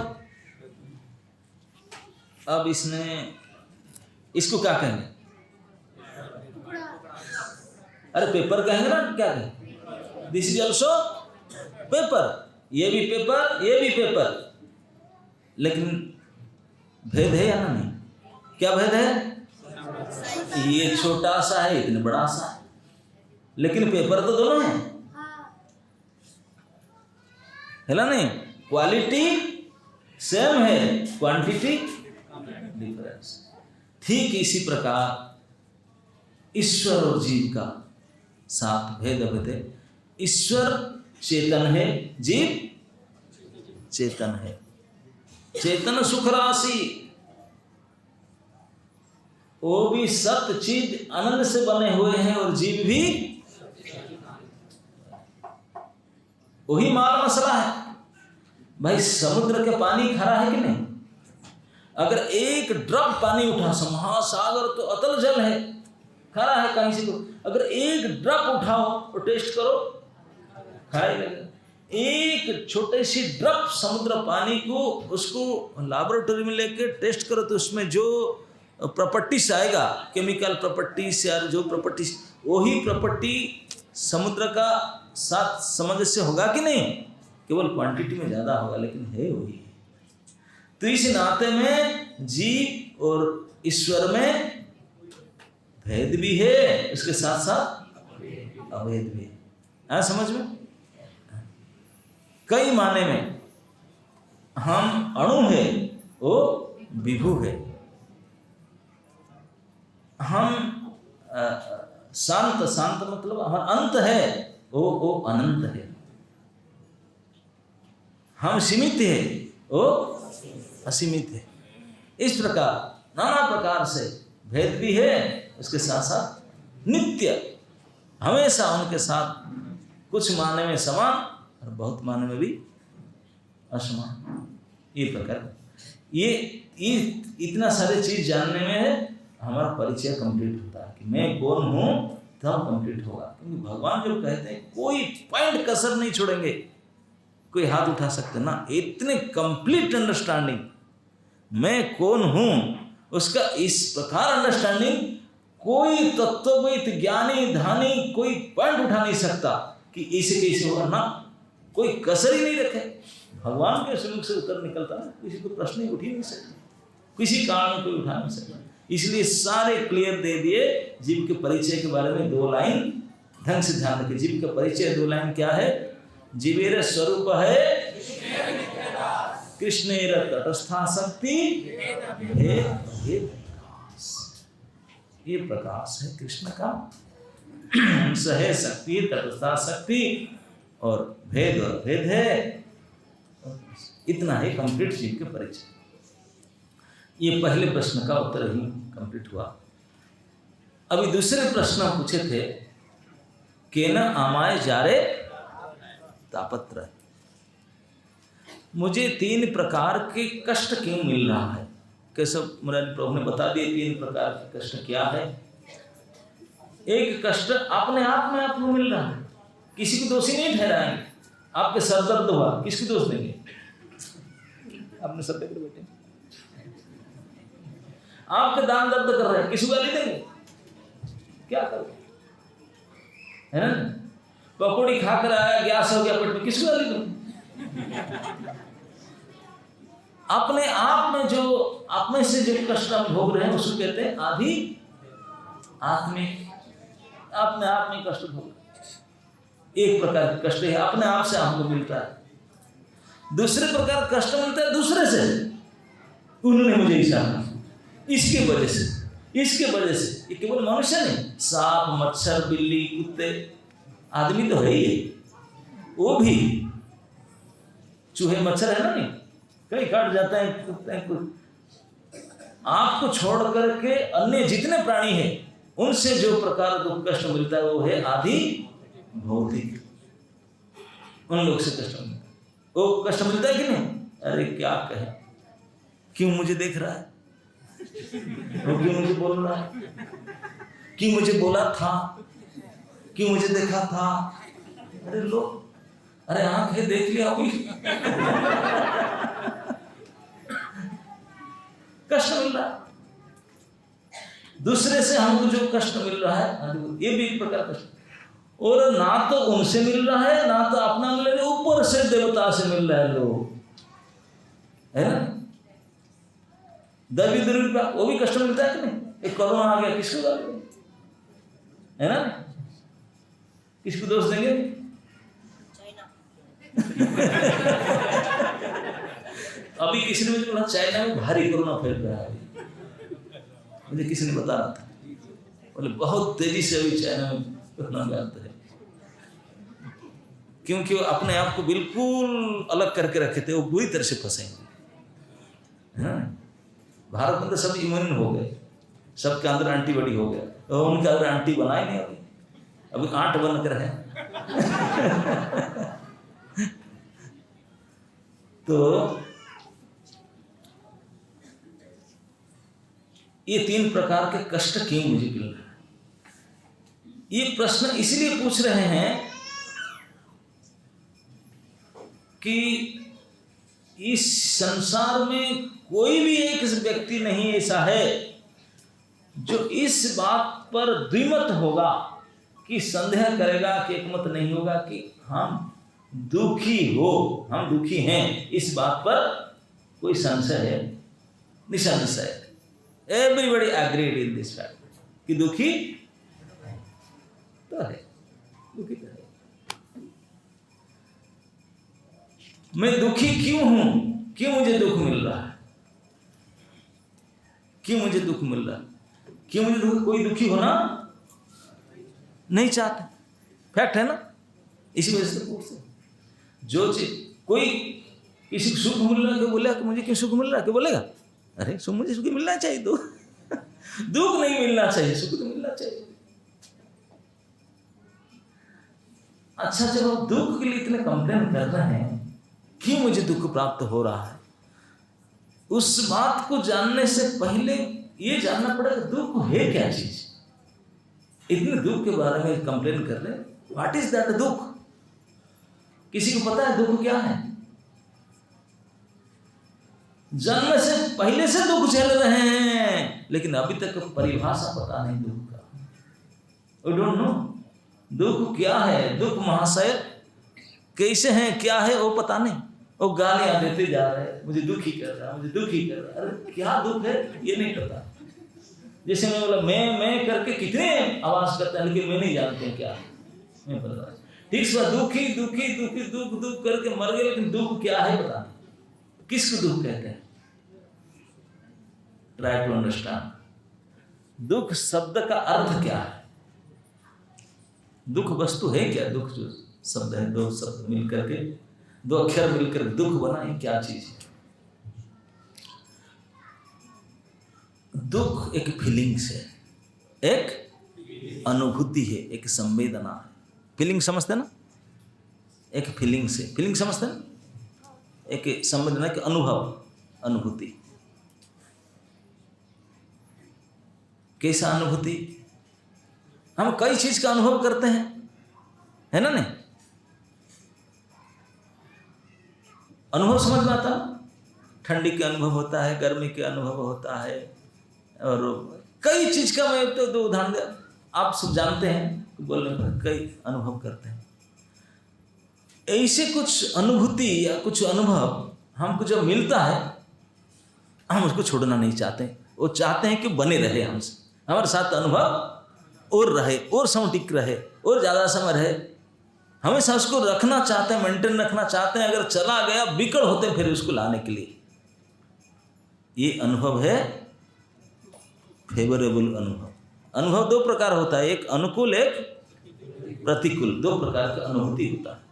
Speaker 1: अब इसने इसको क्या कहेंगे? अरे पेपर कहेंगे ना, क्या कहें? दिस इज ऑल्सो पेपर, ये भी पेपर, ये भी पेपर। लेकिन भेद है या नहीं? क्या भेद है? ये छोटा सा है, इतने बड़ा सा है, लेकिन पेपर तो दोनों है ना नहीं? क्वालिटी सेम है, क्वांटिटी डिफरेंस। ठीक इसी प्रकार ईश्वर और जीव का साथ भेद अभेद है। ईश्वर चेतन है, जीव चेतन है। चेतन सुख राशि, वो भी सत्य चीज आनंद से बने हुए हैं, और जीव भी वही माल मसला है। भाई समुद्र के पानी खरा है कि नहीं? अगर एक ड्रॉप पानी उठा, महासागर तो अतल जल है, खरा है कहीं से तो, अगर एक ड्रॉप उठाओ और टेस्ट करो, खरा ही लगेगा। एक छोटे सी ड्रॉप समुद्र पानी को, उसको लैबोरेटरी में लेके टेस्ट करो, तो उसमें जो प्रॉपर्टीज आएगा, केमिकल प्रॉपर्टीज या जो प्रॉपर्टीज, वही प्रॉपर्टी समुद्र का साथ सामंजस्य होगा कि नहीं? केवल क्वांटिटी में ज्यादा होगा, लेकिन है वही। तो इस नाते में जीव और ईश्वर में भेद भी है, इसके साथ साथ अभेद भी है। हाँ, समझ में? कई माने में हम अणु है, वो विभु है। हम शांत मतलब हम अंत है, वो अनंत है। हम सीमित है, वो असीमित है। इस प्रकार नाना प्रकार से भेद भी है, उसके साथ साथ नित्य, हमेशा उनके साथ कुछ माने में समान और बहुत माने में भी असमान। ये प्रकार, ये इतना सारे चीज जानने में हमारा परिचय कंप्लीट होता है कि मैं कौन हूँ, तब कंप्लीट होगा। क्योंकि भगवान जो कहते हैं कोई पॉइंट कसर नहीं छोड़ेंगे, कोई हाथ उठा सकते ना, इतने कंप्लीट अंडरस्टैंडिंग मैं कौन हूं, उसका इस प्रकार अंडरस्टैंडिंग कोई तत्वविद ज्ञानी धानी कोई पॉइंट उठा नहीं सकता कि इसे कैसे होगा ना, कोई कसर ही नहीं रखे। भगवान के श्लोक से उत्तर निकलता है, किसी को प्रश्न ही उठ ही नहीं सकता, किसी कारण में कोई उठा नहीं सकता। इसलिए सारे क्लियर दे दिए। जीव के परिचय के बारे में 2 लाइन ढंग से ध्यान रखिए। जीव का परिचय 2 लाइन क्या है? जीवेर स्वरूप है कृष्णेर तटस्था शक्ति भेद भेद प्रकाश। ये प्रकाश है कृष्ण का, सहे शक्ति तटस्था शक्ति और भेद है। इतना ही कंप्लीट जीव के परिचय। ये पहले प्रश्न का उत्तर ही कंप्लीट हुआ। अभी दूसरे प्रश्न पूछे थे, केन आमाय जारे तापत्र, मुझे 3 प्रकार के कष्ट क्यों मिल रहा है? केशव मुरारी प्रभु ने बता दिए 3 प्रकार के कष्ट क्या है। एक कष्ट अपने आप में आपको मिल रहा है, किसी को दोषी नहीं ठहराएंगे। आपके सर दर्द हुआ, किसकी दोष देंगे? आपने सर दर्द बैठे, आपके दांत दर्द कर रहे हैं, किसी को गाली देंगे? क्या करोगे? है ना? पकौड़ी खाकर आया, गैस हो गया पेट में, किसको गाली दूंगे? अपने आप में जो, अपने से जो कष्ट हम भोग रहे हैं उसको कहते हैं आदि आत्मिक। अपने आप में कष्ट भोग, एक प्रकार का कष्ट है अपने आप से हमको मिलता है। दूसरे प्रकार कष्ट मिलता है दूसरे से, उन्होंने मुझे ऐसा कहा, इसके वजह से, इसके वजह से। ये केवल मनुष्य नहीं, सांप मच्छर बिल्ली कुत्ते आदमी तो है ही है, वो भी चूहे मच्छर है ना, नहीं कई काट जाते हैं कुत्ते हैं कुछ। आपको छोड़ करके अन्य जितने प्राणी हैं उनसे जो प्रकार दुख कष्ट मिलता है वो है आदि भौतिक। उन लोग से कष्ट मिलता है, वो कष्ट मिलता है कि नहीं? अरे क्या कहे, क्यों मुझे देख रहा है, वो क्यों मुझे बोल रहा है, क्यों मुझे बोला था, क्यों मुझे देखा था। अरे लो, अरे आंख है देख लिया कोई। कष्ट मिल रहा है दूसरे से, हमको जो कष्ट मिल रहा है ये भी एक प्रकार कष्ट। और ना तो उनसे मिल रहा है ना तो अपना मिल रहा है, ऊपर से देवता से मिल रहा है लोग, है ना। दैवी दुर्विपाक वो भी कष्ट मिलता है कि नहीं। एक कोरोना आ गया, किसको गाली देंगे, है ना, किसको दोष देंगे। अभी किसी ने मुझे बोला चाइना में भारी कोरोना फैल रहा है, मुझे किसी ने बता रहा था, बोले बहुत तेजी से अभी चाइना में कोरोना फैलता है, क्योंकि वो अपने आप को बिल्कुल अलग करके रखे थे, वो बुरी तरह से फंसेंगे, है ना। भारत में तो सब इम्यून हो गए, सबके अंदर एंटीबॉडी हो गया, तो उनके अंदर एंटी बनाए नहीं, अभी 8 बन कर है। तो ये 3 प्रकार के कष्ट क्यों मुझे मिल रहा है, ये प्रश्न इसलिए पूछ रहे हैं कि इस संसार में कोई भी एक व्यक्ति नहीं ऐसा है जो इस बात पर द्विमत होगा, कि संदेह करेगा कि एकमत नहीं होगा कि हम दुखी हम दुखी हैं, इस बात पर कोई संशय है, निसंशय। Everybody agreed in this fact कि दुखी तो है, दुखी तो है। मैं दुखी क्यों हूं, क्यों मुझे दुख मिल रहा है, क्यों मुझे दुख मिल रहा है, क्यों मुझे दुख, कोई दुखी होना नहीं चाहता, फैक्ट है ना। इसी वजह से पूछते जो चीज कोई किसी को सुख मिल रहा है, बोलेगा कि मुझे क्यों सुख मिल रहा है, क्या बोलेगा, अरे सुख मुझे सुख मिलना चाहिए, तो दुख नहीं मिलना चाहिए, सुख तो मिलना चाहिए। अच्छा जब आप दुख के लिए इतने कंप्लेन कर रहे हैं, क्यों मुझे दुख प्राप्त हो रहा है, उस बात को जानने से पहले ये जानना पड़ेगा दुख है क्या चीज। इतने दुख के बारे में कंप्लेन कर रहे हैं, व्हाट इज दैट दुख, किसी को पता है दुख क्या है। जन्म से पहले से दुख झेल रहे हैं, लेकिन अभी तक परिभाषा पता नहीं दुख का, वी डोंट नो दुख क्या है। दुख महाशय कैसे हैं, क्या है वो पता नहीं, वो गालियां देते जा रहे हैं, मुझे दुखी कर रहा है, मुझे दुखी कर रहा है, अरे क्या दुख है ये नहीं पता। जैसे मैं बोला मैं करके कितने आवाज करते हैं, लेकिन मैं नहीं जानते क्या है, मैं पता ठीक से दुखी दुखी दुखी दुख दुख करके मर गए, लेकिन दुख क्या है पता नहीं, किसको दुख कहते हैं। ट्राई टू अंडरस्टैंड दुख शब्द का अर्थ क्या है, दुख वस्तु है क्या, दुख जो शब्द है, 2 शब्द मिलकर के 2 अक्षर मिलकर दुख बना, ये क्या चीज है। दुख एक फीलिंग्स है, एक अनुभूति है, एक संवेदना है। फीलिंग समझते ना, एक फीलिंग्स है, फीलिंग समझते ना, एक संवेदना के अनुभव, अनुभूति। कैसा अनुभूति, हम कई चीज का अनुभव करते हैं, है ना, नहीं अनुभव समझ में आता ना, ठंडी के अनुभव होता है, गर्मी के अनुभव होता है, और कई चीज का मैं तो 2 उदाहरण दे, आप सब जानते हैं, बोलने पर कई अनुभव करते हैं। ऐसे कुछ अनुभूति या कुछ अनुभव हमको जब मिलता है, हम उसको छोड़ना नहीं चाहते, वो चाहते हैं कि बने रहे हमसे, हमारे साथ अनुभव और रहे, और समुटिक रहे, और ज़्यादा समय रहे, हमेशा उसको रखना चाहते हैं, मेंटेन रखना चाहते हैं। अगर चला गया बिकड़ होते हैं फिर उसको लाने के लिए। ये अनुभव है फेवरेबल अनुभव। अनुभव 2 प्रकार होता है, एक अनुकूल एक प्रतिकूल, 2 प्रकार का अनुभूति होता है।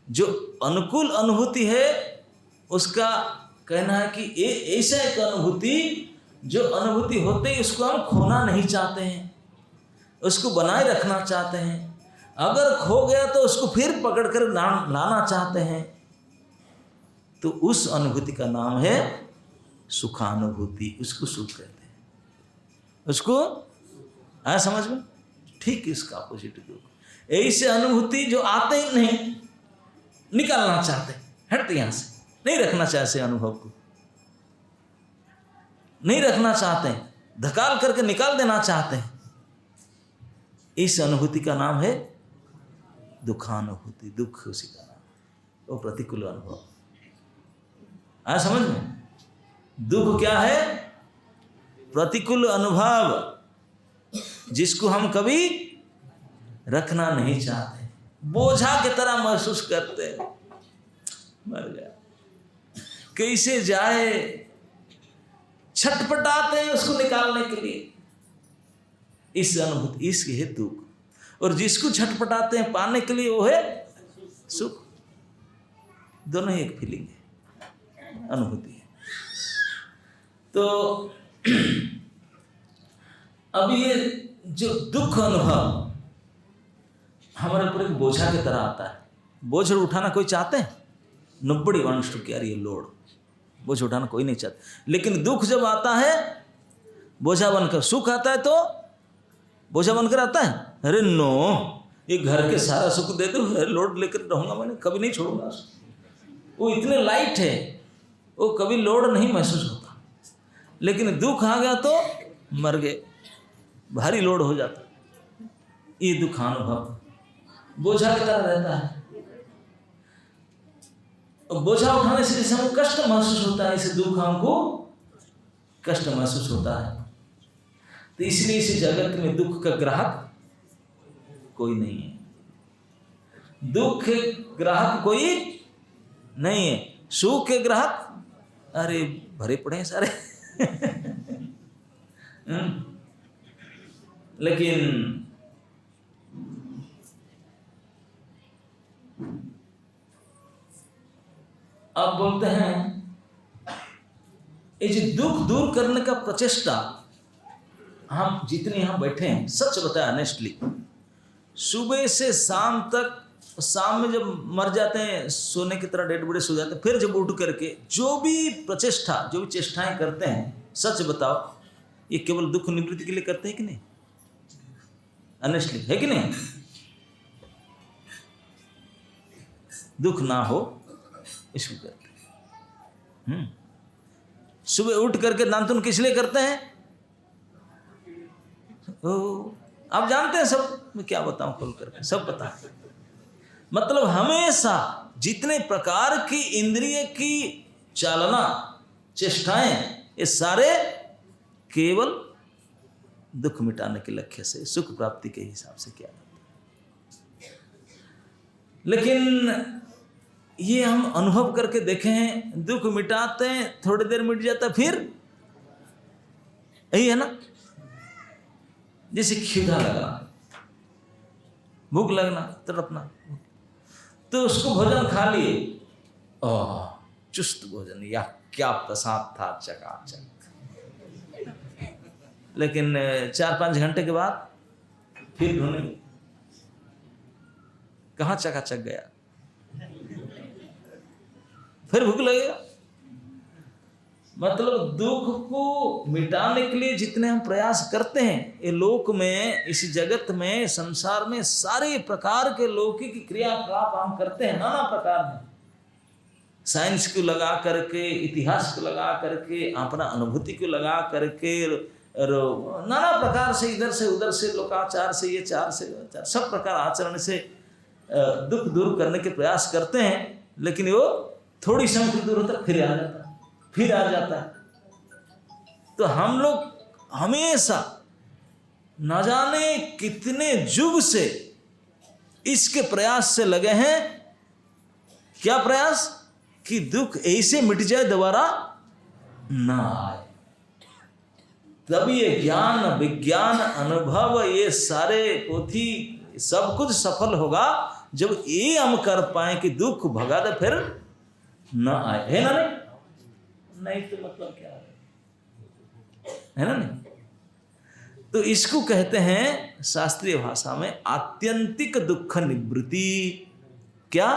Speaker 1: जो अनुकूल अनुभूति है उसका कहना है कि ये ऐसा एक अनुभूति, जो अनुभूति होते ही उसको हम खोना नहीं चाहते हैं, उसको बनाए रखना चाहते हैं। अगर खो गया तो उसको फिर पकड़ कर लाना चाहते हैं। तो उस अनुभूति का नाम है सुखानुभूति, उसको सुख कहते हैं। उसको आया समझ में, ठीक इसका अपोजिट दुख। ऐसे अनुभूति जो आते ही नहीं, निकालना चाहते, हटते यहां से, नहीं रखना चाहते, अनुभव को नहीं रखना चाहते, धकाल करके निकाल देना चाहते हैं। इस अनुभूति का नाम है दुखानुभूति, दुख उसी का नाम, वो प्रतिकूल अनुभव। आया समझ में? दुख क्या है? प्रतिकूल अनुभव, जिसको हम कभी रखना नहीं चाहते, बोझा की तरह महसूस करते हैं। मर गया, कैसे जाए, छटपटाते हैं उसको निकालने के लिए। इस अनुभूति, इसकी है दुख। और जिसको छटपटाते हैं पाने के लिए, वो है सुख। दोनों ही एक फीलिंग है, अनुभूति है। तो अब ये जो दुख अनुभव हमारे ऊपर एक बोझा की तरह आता है। बोझ उठाना कोई चाहते हैं? Nobody wants to carry a load. बोझ उठाना कोई नहीं चाहता। लेकिन दुख जब आता है बोझा बनकर, सुख आता है तो बोझा बनकर आता है। अरे नो, ये घर के सारा सुख दे दो, लोड लेकर रहूंगा, मैंने कभी नहीं छोड़ूंगा। वो इतने लाइट है, वो कभी लोड नहीं महसूस होता। लेकिन दुख आ गया तो मर गए, भारी लोड हो जाता। ये दुखानुभव बोझा की तरह रहता है। बोझा उठाने से जैसे हमको कष्ट महसूस होता है, इसे दुख हमको कष्ट महसूस होता है। तो इसलिए इस जगत में दुख का ग्राहक कोई नहीं है। दुख के ग्राहक कोई नहीं है। सुख के ग्राहक अरे भरे पड़े हैं सारे। लेकिन अब बोलते हैं ये जो दुख दूर करने का प्रचेष्टा, हम जितने यहाँ बैठे हैं, सच बताया ऑनेस्टली, सुबह से शाम तक, शाम में जब मर जाते हैं, सोने की तरह डेड बॉडी सो जाते हैं, फिर जब उठ करके जो भी प्रचेष्टा, जो भी चेष्टाएं करते हैं, सच बताओ ये केवल दुख निवृत्ति के लिए करते हैं कि नहीं? ऑनेस्टली है कि नहीं? दुख ना हो इसको करते हैं। सुबह उठ करके नानतुन किस लिए करते हैं? आप जानते हैं सब, मैं क्या बताऊं खोल करके, सब पता है। मतलब हमेशा जितने प्रकार की इंद्रिय की चालना, चेष्टाएं, ये सारे केवल दुख मिटाने के लक्ष्य से, सुख प्राप्ति के हिसाब से किया जाता है। लेकिन ये हम अनुभव करके देखे हैं, दुख मिटाते हैं, थोड़ी देर मिट जाता, फिर यही है ना, जैसे खिदा लगना, भूख लगना, तड़पना, तो उसको भोजन खा लिए, ओह चुस्त भोजन, या क्या प्रसाद था, चकाचक। लेकिन 4-5 घंटे के बाद फिर ढूंढेंगे कहाँ चकाचक गया, फिर भूख लगेगा। मतलब दुख को मिटाने के लिए जितने हम प्रयास करते हैं, ये लोक में, इस जगत में, संसार में सारे प्रकार के लौकिक क्रियाकलाप हम करते हैं, नाना प्रकार में। साइंस को लगा करके, इतिहास को लगा करके, अपना अनुभूति को लगा करके, नाना प्रकार से, इधर से उधर से, लोकाचार से, ये चार से चार, सब प्रकार आचरण से दुख दूर करने के प्रयास करते हैं। लेकिन वो थोड़ी समय की दूर होता है, फिर आ जाता है, फिर आ जाता है। तो हम लोग हमेशा न जाने कितने युग से इसके प्रयास से लगे हैं। क्या प्रयास? कि दुख ऐसे मिट जाए, दोबारा ना आए। तब ये ज्ञान, विज्ञान, अनुभव, ये सारे पोथी सब कुछ सफल होगा जब ये हम कर पाए कि दुख भगा दे, फिर ना आए। है ना? नहीं तो मतलब क्या है ना? नहीं तो इसको कहते हैं शास्त्रीय भाषा में आत्यंतिक दुख निवृत्ति। क्या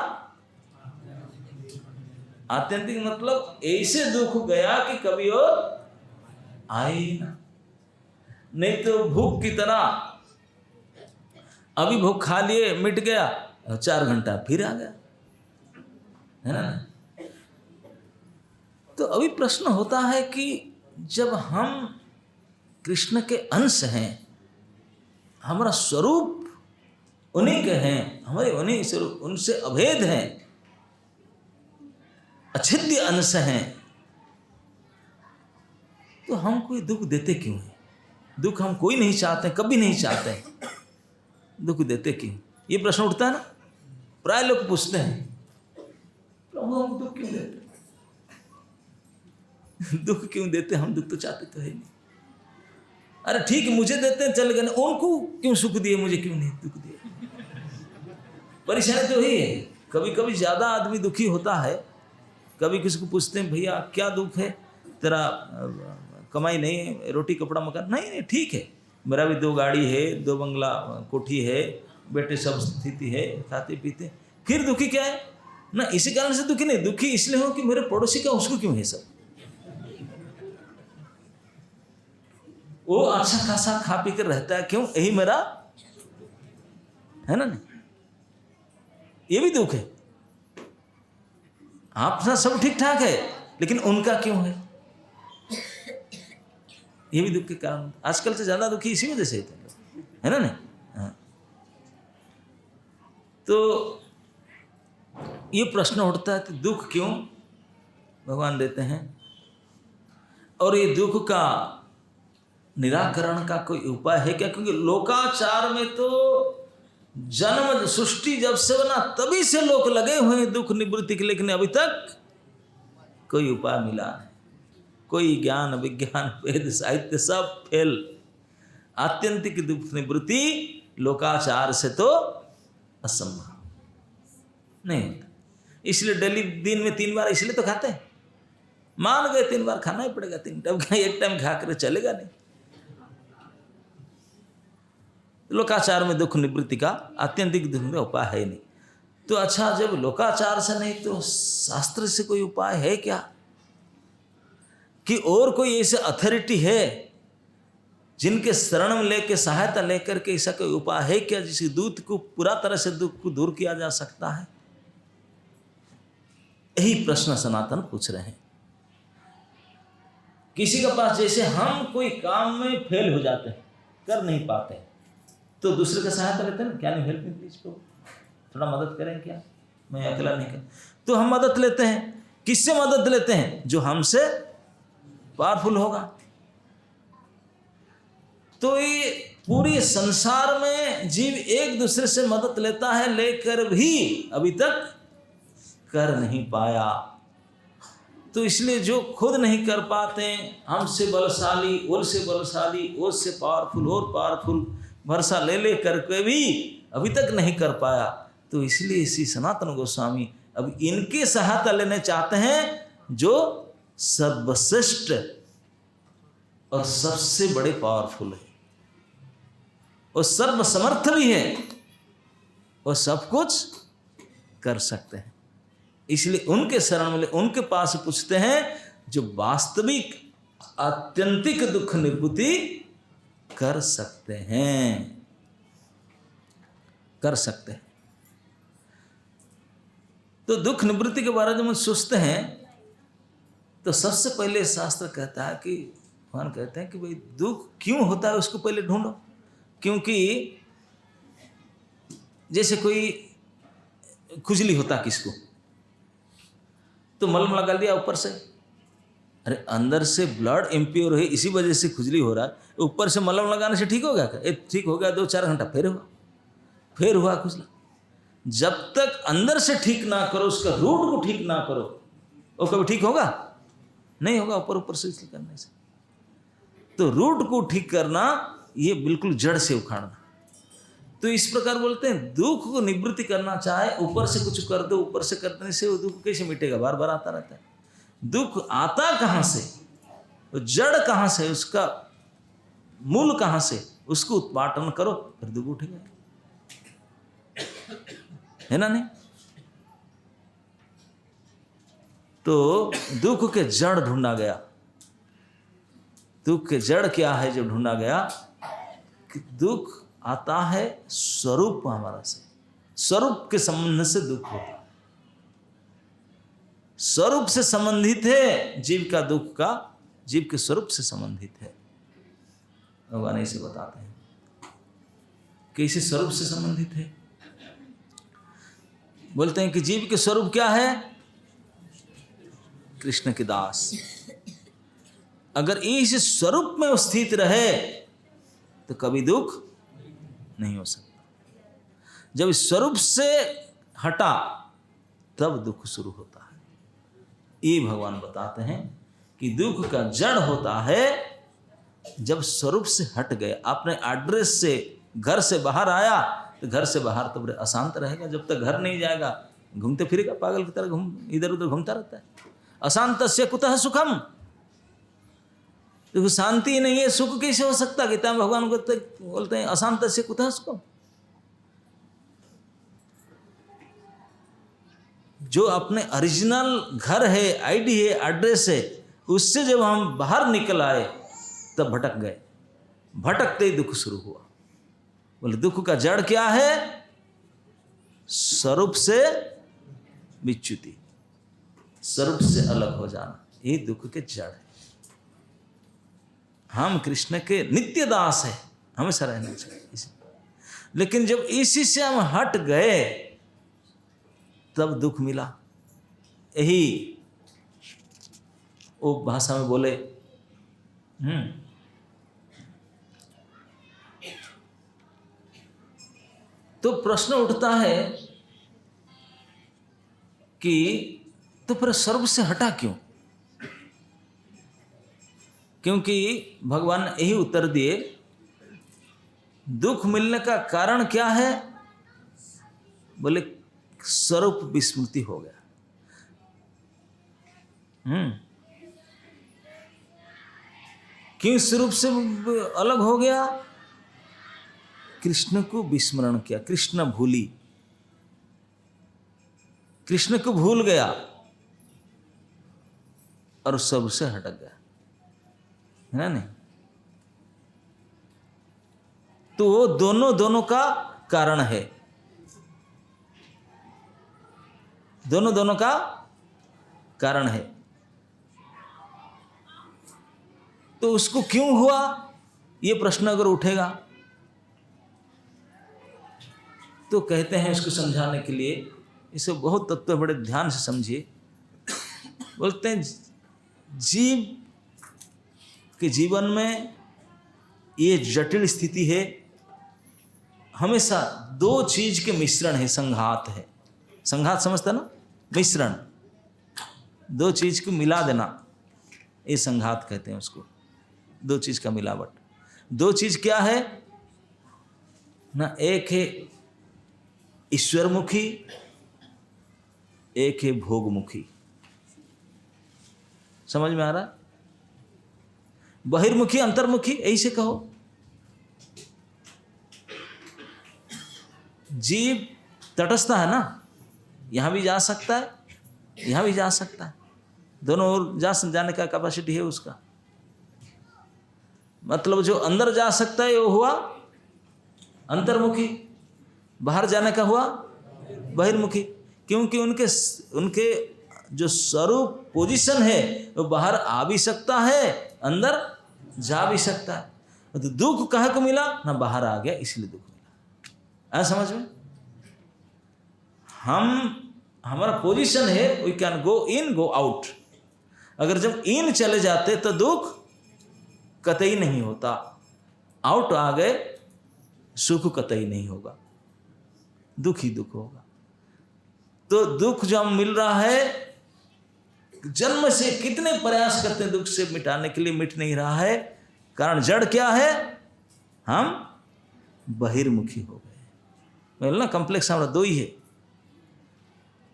Speaker 1: आत्यंतिक? मतलब ऐसे दुख गया कि कभी और आए ना। नहीं तो भूख की तरह, अभी भूख खा लिए, मिट गया, 4 घंटा फिर आ गया, है ना? तो अभी प्रश्न होता है कि जब हम कृष्ण के अंश हैं, हमारा स्वरूप उन्हीं के हैं, हमारे उन्हीं स्वरूप, उनसे अभेद हैं, अछिद्य अंश हैं। तो हम कोई दुख देते क्यों हैं? दुख हम कोई नहीं चाहते, कभी नहीं चाहते हैं, दुख देते क्यों? ये प्रश्न उठता है ना, प्राय लोग पूछते हैं, प्रभु हम दुख क्यों देते? दुख क्यों देते? हम दुख तो चाहते तो है नहीं। अरे ठीक है, मुझे देते हैं चल गए, उनको क्यों सुख दिए, मुझे क्यों नहीं दुख दिए? परेशानी तो यही है। कभी कभी ज़्यादा आदमी दुखी होता है। कभी किसी को पूछते हैं, भैया क्या दुख है तेरा? कमाई नहीं है, रोटी कपड़ा मकान नहीं, ठीक है, मेरा भी 2 गाड़ी है, 2 बंगला कोठी है, बेटे सब स्थिति है, खाते पीते, फिर दुखी क्या है ना? इसी कारण से दुखी नहीं, दुखी इसलिए हो कि मेरे पड़ोसी का उसको क्यों है सब, वो अच्छा खासा खा पी कर रहता है, क्यों? यही मेरा है ना? नहीं, ये भी दुख है। आपका सब ठीक ठाक है, लेकिन उनका क्यों है? ये भी दुख के कारण। आजकल से ज्यादा दुखी इसी वजह से है ना? नहीं, हाँ। तो ये प्रश्न उठता है कि दुख क्यों भगवान देते हैं, और ये दुख का निराकरण का कोई उपाय है क्या? क्योंकि लोकाचार में तो जन्म सृष्टि जब से बना तभी से लोग लगे हुए हैं दुख निवृत्ति के, लेकिन अभी तक कोई उपाय मिला नहीं। कोई ज्ञान विज्ञान वेद साहित्य सब फेल। आत्यंतिक दुख निवृत्ति लोकाचार से तो असंभव नहीं होता। इसलिए डेली दिन में 3 बार इसलिए तो खाते हैं, मान गए 3 बार खाना ही पड़ेगा, 3 टाइम का, एक टाइम खा कर चलेगा नहीं। लोकाचार में दुख निवृत्ति का आत्यंतिक दुख में उपाय है नहीं। तो अच्छा, जब लोकाचार से नहीं तो शास्त्र से कोई उपाय है क्या? कि और कोई ऐसे अथॉरिटी है जिनके शरण में लेके सहायता लेकर के ऐसा कोई उपाय है क्या जिससे दूत को पूरा तरह से दुख को दूर किया जा सकता है? यही प्रश्न सनातन पूछ रहे हैं। किसी के पास जैसे हम कोई काम में फेल हो जाते हैं, कर नहीं पाते, तो दूसरे का सहायता लेते हैं ना, क्या नहीं, हेल्प मी प्लीज प्रभु, थोड़ा मदद करें क्या, मैं अकेला नहीं कर। तो हम मदद लेते हैं। किससे मदद लेते हैं? जो हमसे पावरफुल होगा। तो ये पूरे संसार में जीव एक दूसरे से मदद लेता है, लेकर भी अभी तक कर नहीं पाया। तो इसलिए जो खुद नहीं कर पाते, हमसे बलशाली, उससे बलशाली, उससे पावरफुल और पावरफुल भरोसा ले ले करके भी अभी तक नहीं कर पाया। तो इसलिए इसी सनातन गोस्वामी अब इनकी सहायता लेने चाहते हैं, जो सर्वश्रेष्ठ और सबसे बड़े पावरफुल है, और सर्वसमर्थ भी है, और सब कुछ कर सकते हैं। इसलिए उनके शरण में, उनके पास पूछते हैं जो वास्तविक आत्यंतिक दुख निवृत्ति कर सकते हैं, कर सकते हैं। तो दुख निवृत्ति के बारे में जब सोचते हैं तो सबसे पहले शास्त्र कहता है कि, भगवान कहते हैं कि भाई दुख क्यों होता है उसको पहले ढूंढो। क्योंकि जैसे कोई खुजली होता किसको, तो मलहम लगा दिया ऊपर से, अरे अंदर से ब्लड इम्प्योर है इसी वजह से खुजली हो रहा है, ऊपर से मलहम लगाने से ठीक हो गया क्या? ठीक हो गया 2-4 घंटा, फिर हुआ खुजला। जब तक अंदर से ठीक ना करो, उसका रूट को ठीक ना करो, वो कभी ठीक होगा नहीं होगा, ऊपर से इसलिए करने से। तो रूट को ठीक करना, ये बिल्कुल जड़ से उखाड़ना। तो इस प्रकार बोलते हैं दुख को निवृत्ति करना चाहे, ऊपर से कुछ कर दो, ऊपर से करने से वो दुख कैसे मिटेगा? बार बार आता रहता है। दुख आता कहाँ से, वो जड़ कहाँ से, उसका मूल कहाँ से, उसको उत्पादन करो, फिर दुख उठेगा, है ना? नहीं तो दुख के जड़ ढूंढा गया। दुख के जड़ क्या है जो ढूंढा गया? कि दुख आता है स्वरूप हमारा से, स्वरूप के संबंध से दुख होता है। स्वरूप से संबंधित है जीव का दुख का, जीव के स्वरूप से संबंधित है। भगवान ऐसे बताते हैं। कैसे स्वरूप से संबंधित है? बोलते हैं कि जीव के स्वरूप क्या है? कृष्ण के दास। अगर इस स्वरूप में स्थित रहे तो कभी दुख नहीं हो सकता। जब इस स्वरूप से हटा तब दुख शुरू होता है। ये भगवान बताते हैं कि दुख का जड़ होता है जब स्वरूप से हट गए। आपने एड्रेस से घर से बाहर आया तो घर से बाहर तो बड़े अशांत रहेगा। जब तक घर नहीं जाएगा घूमते फिरेगा, पागल की तरह इधर उधर घूमता रहता है। अशांतस्य कुतः सुखम, देखो शांति नहीं है, सुख कैसे हो सकता? गीता में भगवान बोलते हैं अशांतस्य कुतः सुखम। जो अपने ओरिजिनल घर है, आईडी है, एड्रेस है, उससे जब हम बाहर निकल आए तब भटक गए। भटकते ही दुख शुरू हुआ। बोले दुख का जड़ क्या है? स्वरूप से विच्युति, स्वरूप से अलग हो जाना, ये दुख के जड़ है। हम कृष्ण के नित्य दास है, हमेशा रहना चाहिए। लेकिन जब इसी से हम हट गए तब दुख मिला। यही वो भाषा में बोले तो प्रश्न उठता है कि तो फिर सर्व से हटा क्यों? क्योंकि भगवान यही उत्तर दिए, दुख मिलने का कारण क्या है? बोले स्वरूप विस्मृति हो गया। क्यों स्वरूप से अलग हो गया? कृष्ण को विस्मरण किया, कृष्ण भूली, कृष्ण को भूल गया और सब से हटक गया, है ना? नहीं तो वो दोनों का कारण है, दोनों का कारण है। तो उसको क्यों हुआ, ये प्रश्न अगर उठेगा तो कहते हैं इसको समझाने के लिए, इसे बहुत तत्व बड़े ध्यान से समझिए। बोलते हैं जीव के जीवन में ये जटिल स्थिति है, हमेशा दो चीज के मिश्रण है, संघात है। संघात समझता ना? मिश्रण, दो चीज को मिला देना, ये संघात कहते हैं उसको। दो चीज का मिलावट। दो चीज क्या है ना? एक है ईश्वरमुखी, एक है भोगमुखी। समझ में आ रहा? बहिर्मुखी अंतर्मुखी, ऐसे कहो। जीव तटस्थ है ना, यहां भी जा सकता है, यहां भी जा सकता है, दोनों ओर जाने का कैपेसिटी है उसका। मतलब जो अंदर जा सकता है वो हुआ अंतर्मुखी, बाहर जाने का हुआ बहिर्मुखी। क्योंकि उनके जो स्वरूप पोजीशन है वो बाहर आ भी सकता है, अंदर जा भी सकता है। तो दुख कहाँ को मिला ना? बाहर आ गया इसलिए दुख मिला। ऐसा समझ में? हमारा पोजीशन है, we can go in go out. अगर जब इन चले जाते तो दुख कतई नहीं होता, आउट आ गए सुख कतई नहीं होगा, दुख ही दुख होगा। तो दुख जो हम मिल रहा है, जन्म से कितने प्रयास करते हैं दुख से मिटाने के लिए, मिट नहीं रहा है। कारण जड़ क्या है? हम बहिर्मुखी हो गए। बोलना कॉम्प्लेक्स हमारा दो ही है,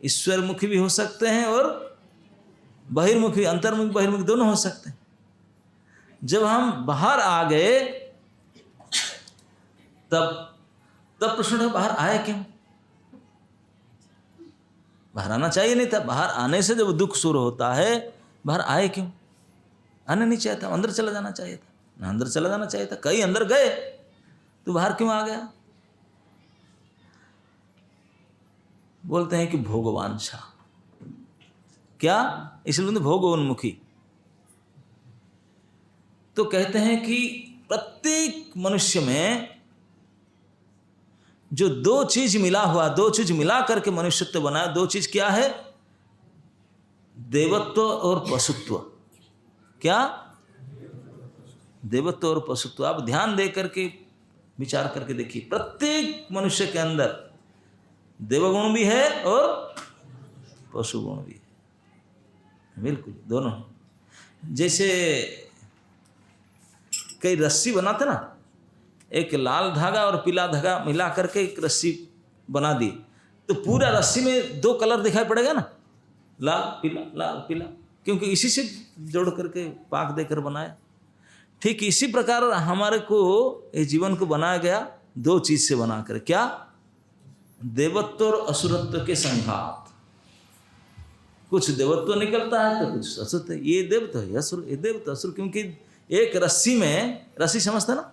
Speaker 1: ईश्वरमुखी भी हो सकते हैं और बहिर्मुखी, अंतर्मुखी बहिर्मुखी दोनों हो सकते हैं। जब हम बाहर आ गए तब प्रश्न है बाहर आए क्यों? बाहर आना चाहिए नहीं था। बाहर आने से जब दुख शुरू होता है, बाहर आए क्यों? आने नहीं चाहिए था, अंदर चला जाना चाहिए था ना, अंदर चला जाना चाहिए था। कई अंदर गए तो बाहर क्यों आ गया? बोलते हैं कि भोगवांछा। क्या? इसलिए भोगोन्मुखी। तो कहते हैं कि प्रत्येक मनुष्य में जो दो चीज मिला हुआ, दो चीज मिला करके मनुष्यत्व बना। दो चीज क्या है? देवत्व और पशुत्व। क्या? देवत्व और पशुत्व। आप ध्यान दे करके विचार करके देखिए, प्रत्येक मनुष्य के अंदर देवगुण भी है और पशु गुण भी है, बिल्कुल दोनों। जैसे कई रस्सी बनाते ना, एक लाल धागा और पीला धागा मिला करके एक रस्सी बना दी, तो पूरा रस्सी में दो कलर दिखाई पड़ेगा ना, लाल पीला, क्योंकि इसी से जोड़ करके पाक देकर बनाया। ठीक इसी प्रकार हमारे को इस जीवन को बनाया गया दो चीज से बनाकर। क्या? देवत्व और असुरत्व के संघात। कुछ देवत्व निकलता है तो कुछ असुरत्व। ये देवत्व है, असुर, ये देवत्व असुर। क्योंकि एक रस्सी में, रस्सी समझते ना,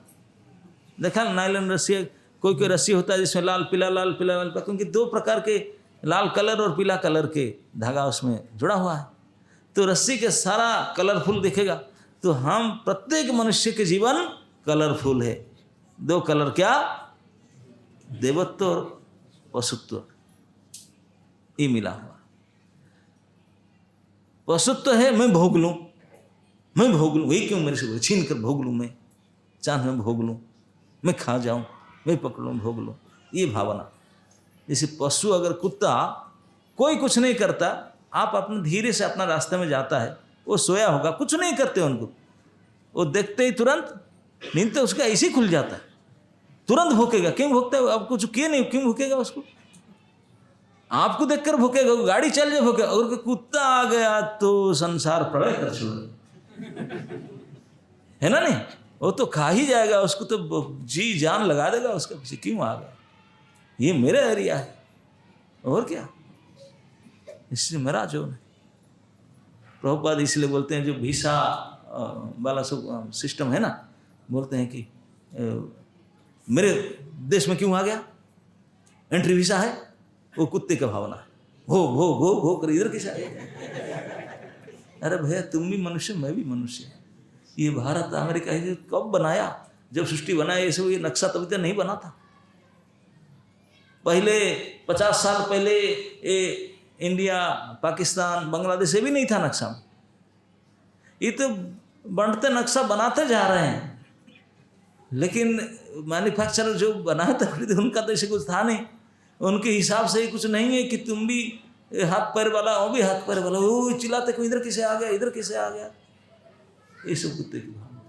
Speaker 1: देखा नायलॉन रस्सी, कोई रस्सी होता है जिसमें लाल पीला, क्योंकि दो प्रकार के लाल कलर और पीला कलर के धागा उसमें जुड़ा हुआ है, तो रस्सी के सारा कलरफुल दिखेगा। तो हम प्रत्येक मनुष्य के जीवन कलरफुल है। दो कलर, क्या? देवत्व और पशुत्व, ये मिला हुआ। पशुत्व है मैं भोग लूं, वही क्यों मेरे से छीन कर भोग लूं, मैं चांद में भोग लूं, मैं खा जाऊं, मैं पकड़ूं भोग लूं, ये भावना। जैसे पशु, अगर कुत्ता कोई कुछ नहीं करता, आप अपने धीरे से अपना रास्ते में जाता है, वो सोया होगा, कुछ नहीं करते उनको, वो देखते ही तुरंत नींद तो उसका ऐसे ही खुल जाता है, तुरंत भूखेगा। क्यों भूखता है? अब कुछ किए नहीं, क्यों भूखेगा? उसको आपको देखकर भूखेगा, गाड़ी चल जाए भूखेगा। और कुत्ता आ गया तो संसार प्रलय कर छोड़े, है ना? नहीं, वो तो खा ही जाएगा, उसको तो जी जान लगा देगा उसका पीछे। क्यों आ गया? ये मेरा एरिया है, और क्या, इसलिए मेरा जो है। प्रभुपाद इसलिए बोलते हैं, जो वीसा वाला सब सिस्टम है ना, बोलते हैं कि मेरे देश में क्यों आ गया, एंट्री वीसा है, वो कुत्ते का भावना है, भो कर इधर कैसे आया? अरे भैया, तुम भी मनुष्य, मैं भी मनुष्य। ये भारत अमेरिका ये कब बनाया? जब सृष्टि बनाया ये सब, ये नक्शा तभी तो नहीं बना था। पहले 50 साल पहले ये इंडिया, पाकिस्तान, बांग्लादेश ये भी नहीं था नक्शा में। ये तो बढ़ते नक्शा बनाते जा रहे हैं, लेकिन मैन्युफैक्चरर जो बनाया था उनका तो ऐसे कुछ था नहीं। उनके हिसाब से कुछ नहीं है कि तुम भी हाथ पैर वाला, वो भी हाथ पैर वाला, वो चिल्लाते को इधर कैसे आ गया, इधर कैसे आ गया। ये सब कुत्ते की भावना,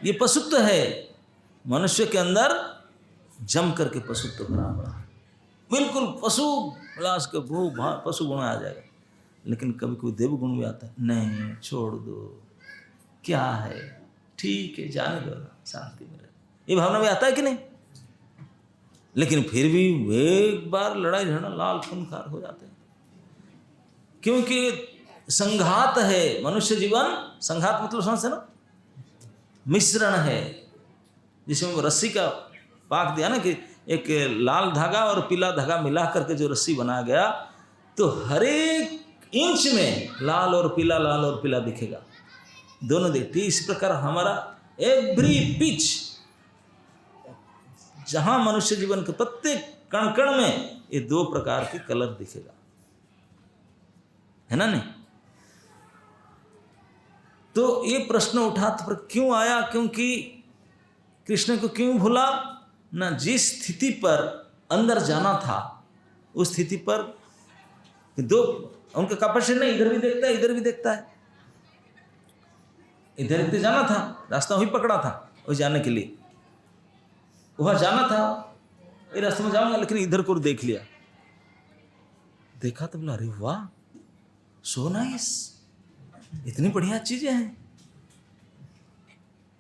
Speaker 1: ये पशुत्व है। मनुष्य के अंदर जम करके पशुत्व भरा पड़ा, बिल्कुल पशु विलास के पशु गुण आ जाएगा। लेकिन कभी कोई देव गुण भी आता है, नहीं छोड़ दो, क्या है, ठीक है, जाने दो, शांति में रहे, ये भावना भी आता है कि नहीं? लेकिन फिर भी एक बार लड़ाई झगड़ा लाल खूनखार हो जाते हैं, क्योंकि संघात है। मनुष्य जीवन संघात मतलब समझते ना, मिश्रण है। जिसमें रस्सी का पाक दिया ना, कि एक लाल धागा और पीला धागा मिला करके जो रस्सी बनाया गया, तो हर एक इंच में लाल और पीला दिखेगा, दोनों दिखती। इस प्रकार हमारा एवरी पिच, जहां मनुष्य जीवन के प्रत्येक कण कण में ये दो प्रकार के कलर दिखेगा, है ना? नहीं तो ये प्रश्न उठा तो क्यों आया? क्योंकि कृष्ण को क्यों भूला ना? जिस स्थिति पर अंदर जाना था, उस स्थिति पर दो उनका कपड़ नहीं, इधर भी देखता है, इधर भी देखता है। इधर तो जाना था, रास्ता वही पकड़ा था, वही जाने के लिए वहां जाना था, ये रास्ते में जाऊंगा, लेकिन इधर को देख लिया, देखा तो बोला, अरे वाह, सो नाइस, इतनी बढ़िया चीजें हैं।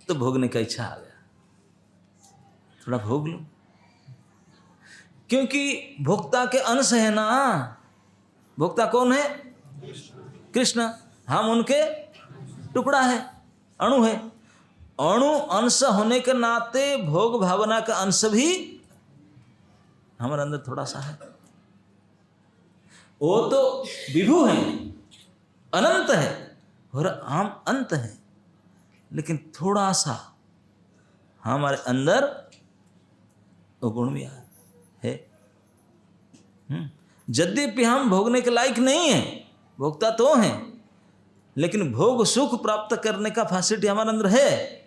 Speaker 1: तो भोगने का इच्छा आ गया, थोड़ा भोग लो, क्योंकि भोक्ता के अंश है ना। भोक्ता कौन है? कृष्ण। हम उनके टुकड़ा है, अणु है। अणु अंश होने के नाते भोग भावना का अंश भी हमारे अंदर थोड़ा सा है। वो तो विभु है, अनंत है, और हम अंत है, लेकिन थोड़ा सा हमारे अंदर वो गुण भी है। यद्यपि हम भोगने के लायक नहीं हैं, भोगता तो हैं, लेकिन भोग सुख प्राप्त करने का फैसिलिटी हमारे अंदर है।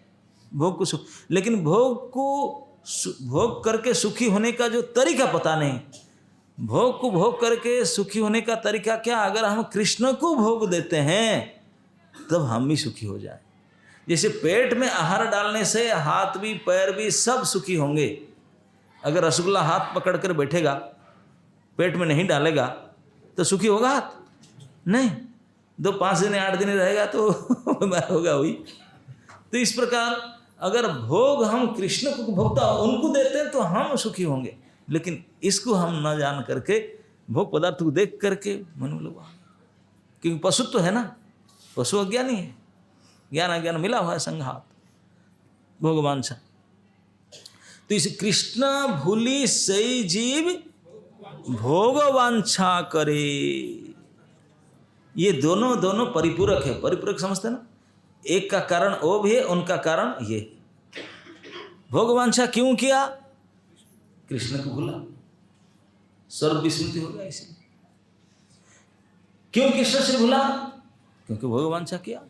Speaker 1: भोग को सुख, लेकिन भोग करके सुखी होने का जो तरीका पता नहीं। भोग को भोग करके सुखी होने का तरीका क्या? अगर हम कृष्ण को भोग देते हैं तब हम भी सुखी हो जाए। जैसे पेट में आहार डालने से हाथ भी पैर भी सब सुखी होंगे। अगर रसगुल्ला हाथ पकड़ कर बैठेगा, पेट में नहीं डालेगा तो सुखी होगा हाथ? नहीं। 5 दिन 8 दिन रहेगा तो बीमार होगा वही। तो इस प्रकार अगर भोग हम कृष्ण को भोगता उनको देते हैं तो हम सुखी होंगे, लेकिन इसको हम न जान करके भोग पदार्थ को देख करके मन में लगा, क्योंकि पशु तो है ना, पशु अज्ञानी है, ज्ञान अज्ञान मिला हुआ है संघात, भोगवांछा। तो इस कृष्ण भूली सही जीव भोगवांछा करे, ये दोनों परिपूरक है। परिपूरक समझते ना, एक का कारण वो भी है, उनका कारण ये। भोगवांछा क्यों किया? कृष्ण को भूला, सर्व विस्मृति हो गया इसलिए। क्यों कृष्ण से भूला? क्योंकि भोगवांछा किया।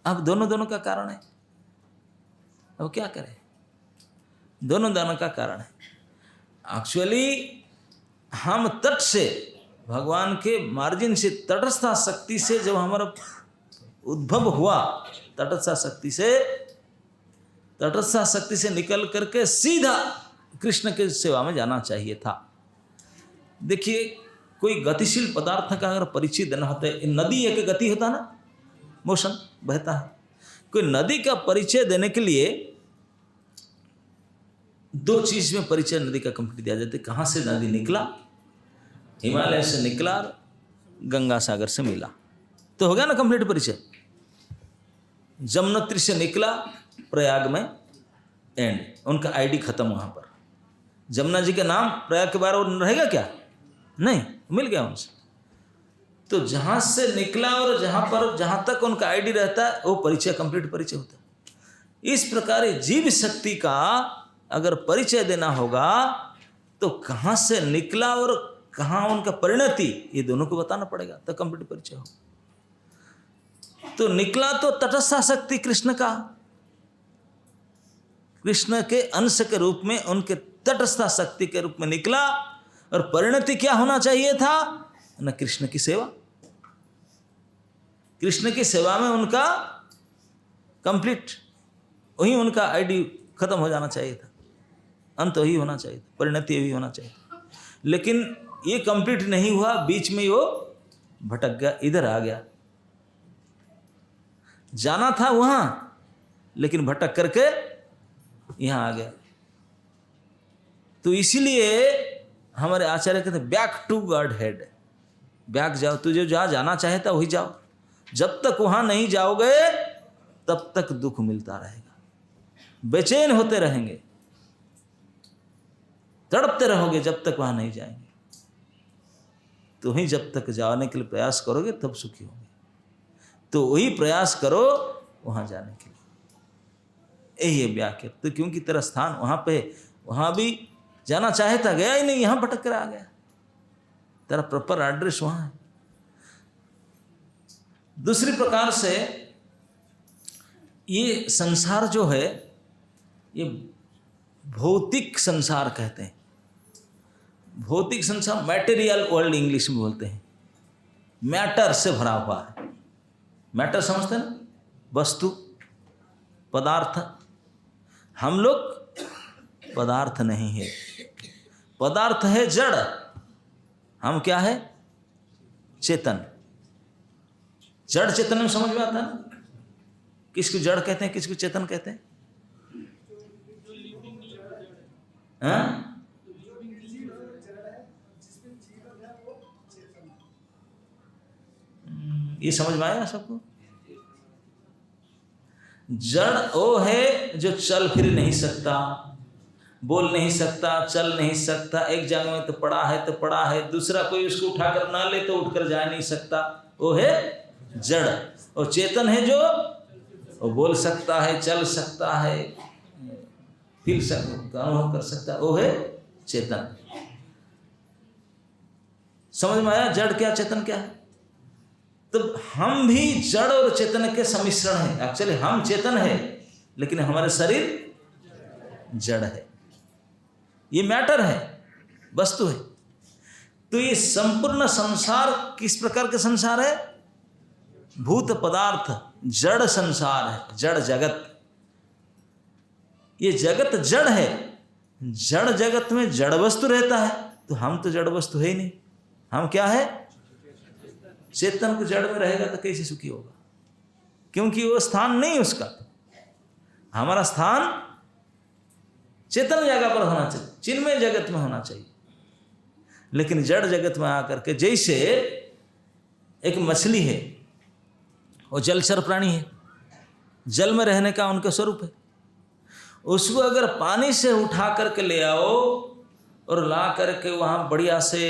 Speaker 1: अब दोनों का कारण है, अब क्या करें? दोनों का कारण है। एक्चुअली हम तट से, भगवान के मार्जिन से, तटस्थ शक्ति से जब हमारा उद्भव हुआ, तटस्थ शक्ति से निकल करके सीधा कृष्ण के सेवा में जाना चाहिए था। देखिए, कोई गतिशील पदार्थ का अगर परिचय देना होता है, नदी एक गति होता है ना, मोशन बहता है। कोई नदी का परिचय देने के लिए 2 चीज में परिचय नदी का कंप्लीट दिया जाता है। कहाँ से नदी निकला? हिमालय से निकला, गंगा सागर से मिला, तो हो गया ना कंप्लीट परिचय। जमुनोत्री से निकला, प्रयाग में एंड, उनका आईडी खत्म वहां पर। जमुना जी के नाम प्रयाग के बारे में रहेगा क्या? नहीं, मिल गया उनसे। तो जहां से निकला और जहां तक उनका आईडी रहता है वो परिचय, कंप्लीट परिचय होता है। इस प्रकार जीव शक्ति का अगर परिचय देना होगा तो कहां से निकला और कहां उनका परिणति, ये दोनों को बताना पड़ेगा, तो कंप्लीट परिचय हो। तो निकला तो तटस्थ शक्ति कृष्ण का, कृष्ण के अंश के रूप में, उनके तटस्थ शक्ति के रूप में निकला। और परिणति क्या होना चाहिए था? न कृष्ण की सेवा। कृष्ण की सेवा में उनका कंप्लीट, वही उनका आईडी खत्म हो जाना चाहिए था, अंत वही होना चाहिए था, परिणति वही होना चाहिए था। लेकिन ये कंप्लीट नहीं हुआ, बीच में वो भटक गया, इधर आ गया। जाना था वहां, लेकिन भटक करके यहां आ गया। तो इसीलिए हमारे आचार्य कहते back to Godhead, back जाओ, तुझे जहां जाना चाहता वही जाओ। जब तक वहां नहीं जाओगे तब तक दुख मिलता रहेगा, बेचैन होते रहेंगे, तड़पते रहोगे जब तक वहां नहीं जाएंगे। तो ही जब तक जाने के लिए प्रयास करोगे तब सुखी होगे। तो वही प्रयास करो वहां जाने के लिए, यही है व्याख्या। तो क्योंकि तेरा स्थान वहां पे, वहां भी जाना चाहता, गया ही नहीं, यहां भटक कर आ गया, तेरा प्रॉपर एड्रेस वहां है। दूसरी प्रकार से ये संसार जो है, ये भौतिक संसार कहते हैं। भौतिक संसार, मैटेरियल वर्ल्ड इंग्लिश में बोलते हैं। मैटर से भरा हुआ है। मैटर समझते हैं ना, वस्तु, पदार्थ। हम लोग पदार्थ नहीं है, पदार्थ है जड़, हम क्या है? चेतन। जड़ चेतन में समझ में आता है ना, किसको जड़ कहते हैं, किसको चेतन कहते हैं? हाँ? ये समझ में आया सबको? जड़ वो है जो चल फिर नहीं सकता, बोल नहीं सकता, चल नहीं सकता, एक जगह में तो पड़ा है, दूसरा कोई उसको उठाकर ना ले तो उठकर जा नहीं सकता, वो है जड़। और चेतन है जो वो बोल सकता है, चल सकता है, फील सकता, अनुभव कर सकता है, वो है चेतन। समझ में आया जड़ क्या चेतन क्या है? तो हम भी जड़ और चेतन के सम्मिश्रण हैं। एक्चुअली हम चेतन है लेकिन हमारे शरीर जड़ है। ये मैटर है, वस्तु है। तो ये संपूर्ण संसार किस प्रकार के संसार है? भूत पदार्थ, जड़ संसार है, जड़ जगत। ये जगत जड़ है। जड़ जगत में जड़ वस्तु रहता है, तो हम तो जड़ वस्तु है ही नहीं। हम क्या है? चेतन को जड़ में रहेगा तो कैसे सुखी होगा? क्योंकि वो स्थान नहीं उसका। हमारा स्थान चेतन जगह पर होना चाहिए, चिन्मय जगत में होना चाहिए। लेकिन जड़ जगत में आकर के, जैसे एक मछली है, वो जलचर प्राणी है, जल में रहने का उनका स्वरूप है। उसको अगर पानी से उठा करके ले आओ और ला करके वहाँ बढ़िया से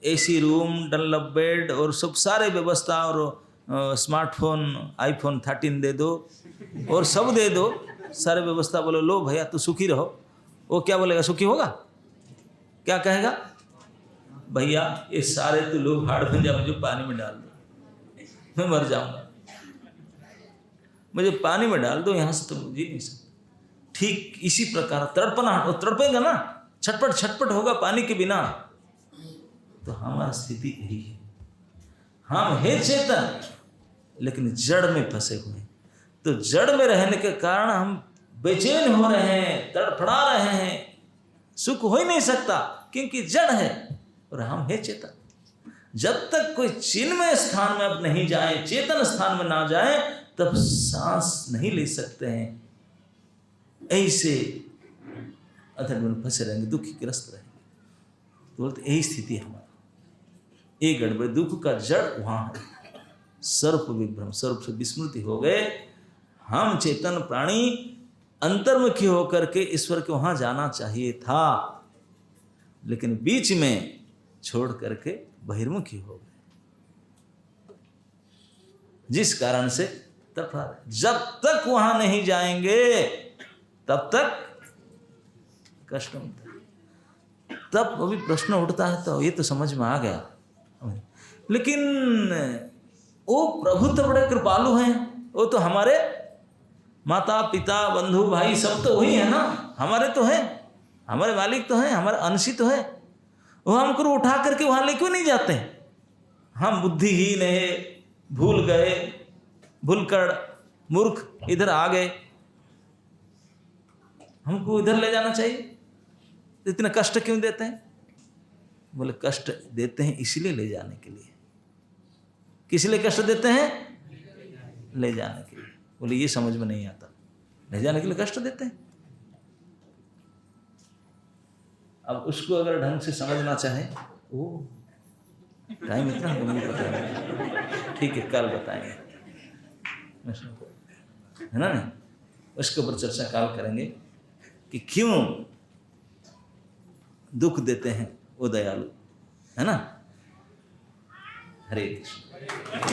Speaker 1: एसी रूम, डनलप बेड और सब सारे व्यवस्था और स्मार्टफोन आईफोन 13 दे दो और सब दे दो, सारे व्यवस्था, बोलो लो भैया तू सुखी रहो, वो क्या बोलेगा? सुखी होगा? क्या कहेगा? भैया ये सारे तो लोग हाड़ बन जाओ, मुझे पानी में डाल दो, मैं मर जाऊंगा, मुझे पानी में डाल दो, यहाँ से तो जी नहीं सकता। ठीक इसी प्रकार तड़पेगा ना, छटपट छटपट होगा पानी के बिना। तो हमारी स्थिति यही है। हम है चेतन लेकिन जड़ में फंसे हुए। तो जड़ में रहने के कारण हम बेचैन हो रहे हैं, तड़फड़ा रहे हैं, सुख हो ही नहीं सकता क्योंकि जड़ है और हम है चेतन। जब तक कोई चिन्मय स्थान में अब नहीं जाए, चेतन स्थान में ना जाए, तब सांस नहीं ले सकते हैं। ऐसे अधर में फंसे रहेंगे, दुखी ग्रस्त रहेंगे। तो बोलते यही स्थिति है हमारा। एक गड़बड़, दुख का जड़ वहाँ है। सर्प विभ्रम, सर्प से विस्मृति हो गए। हम चेतन प्राणी अंतर्मुखी होकर के ईश्वर के वहाँ जाना चाहिए था, लेकिन बीच में छोड़ करके बहिर्मुखी हो गए, जिस कारण से जब तक वहाँ नहीं जाएंगे तब तक कष्ट होता है। तब अभी प्रश्न उठता है, तो ये तो समझ में आ गया, लेकिन वो प्रभु तो बड़े कृपालु हैं। वो तो हमारे माता पिता बंधु भाई सब तो वही है ना, हमारे तो हैं, हमारे मालिक तो हैं, हमारे अंशी तो है। वो हमको उठा करके वहाँ ले क्यों नहीं जाते? हम बुद्धिहीन है, भूल गए, भूलकर मूर्ख इधर आ गए, हमको इधर ले जाना चाहिए। इतना कष्ट क्यों देते हैं? बोले कष्ट देते हैं इसलिए ले जाने के लिए। किस लिए कष्ट देते हैं? ले जाने के लिए। बोले ये समझ में नहीं आता, ले जाने के लिए कष्ट देते हैं। अब उसको अगर ढंग से समझना चाहे, ओ टाइम इतना नहीं पता है, ठीक है कल बताएंगे, है ना? नहीं उसके ऊपर चर्चा काल करेंगे कि क्यों दुख देते हैं वो दयालु, है ना? हरे कृष्ण।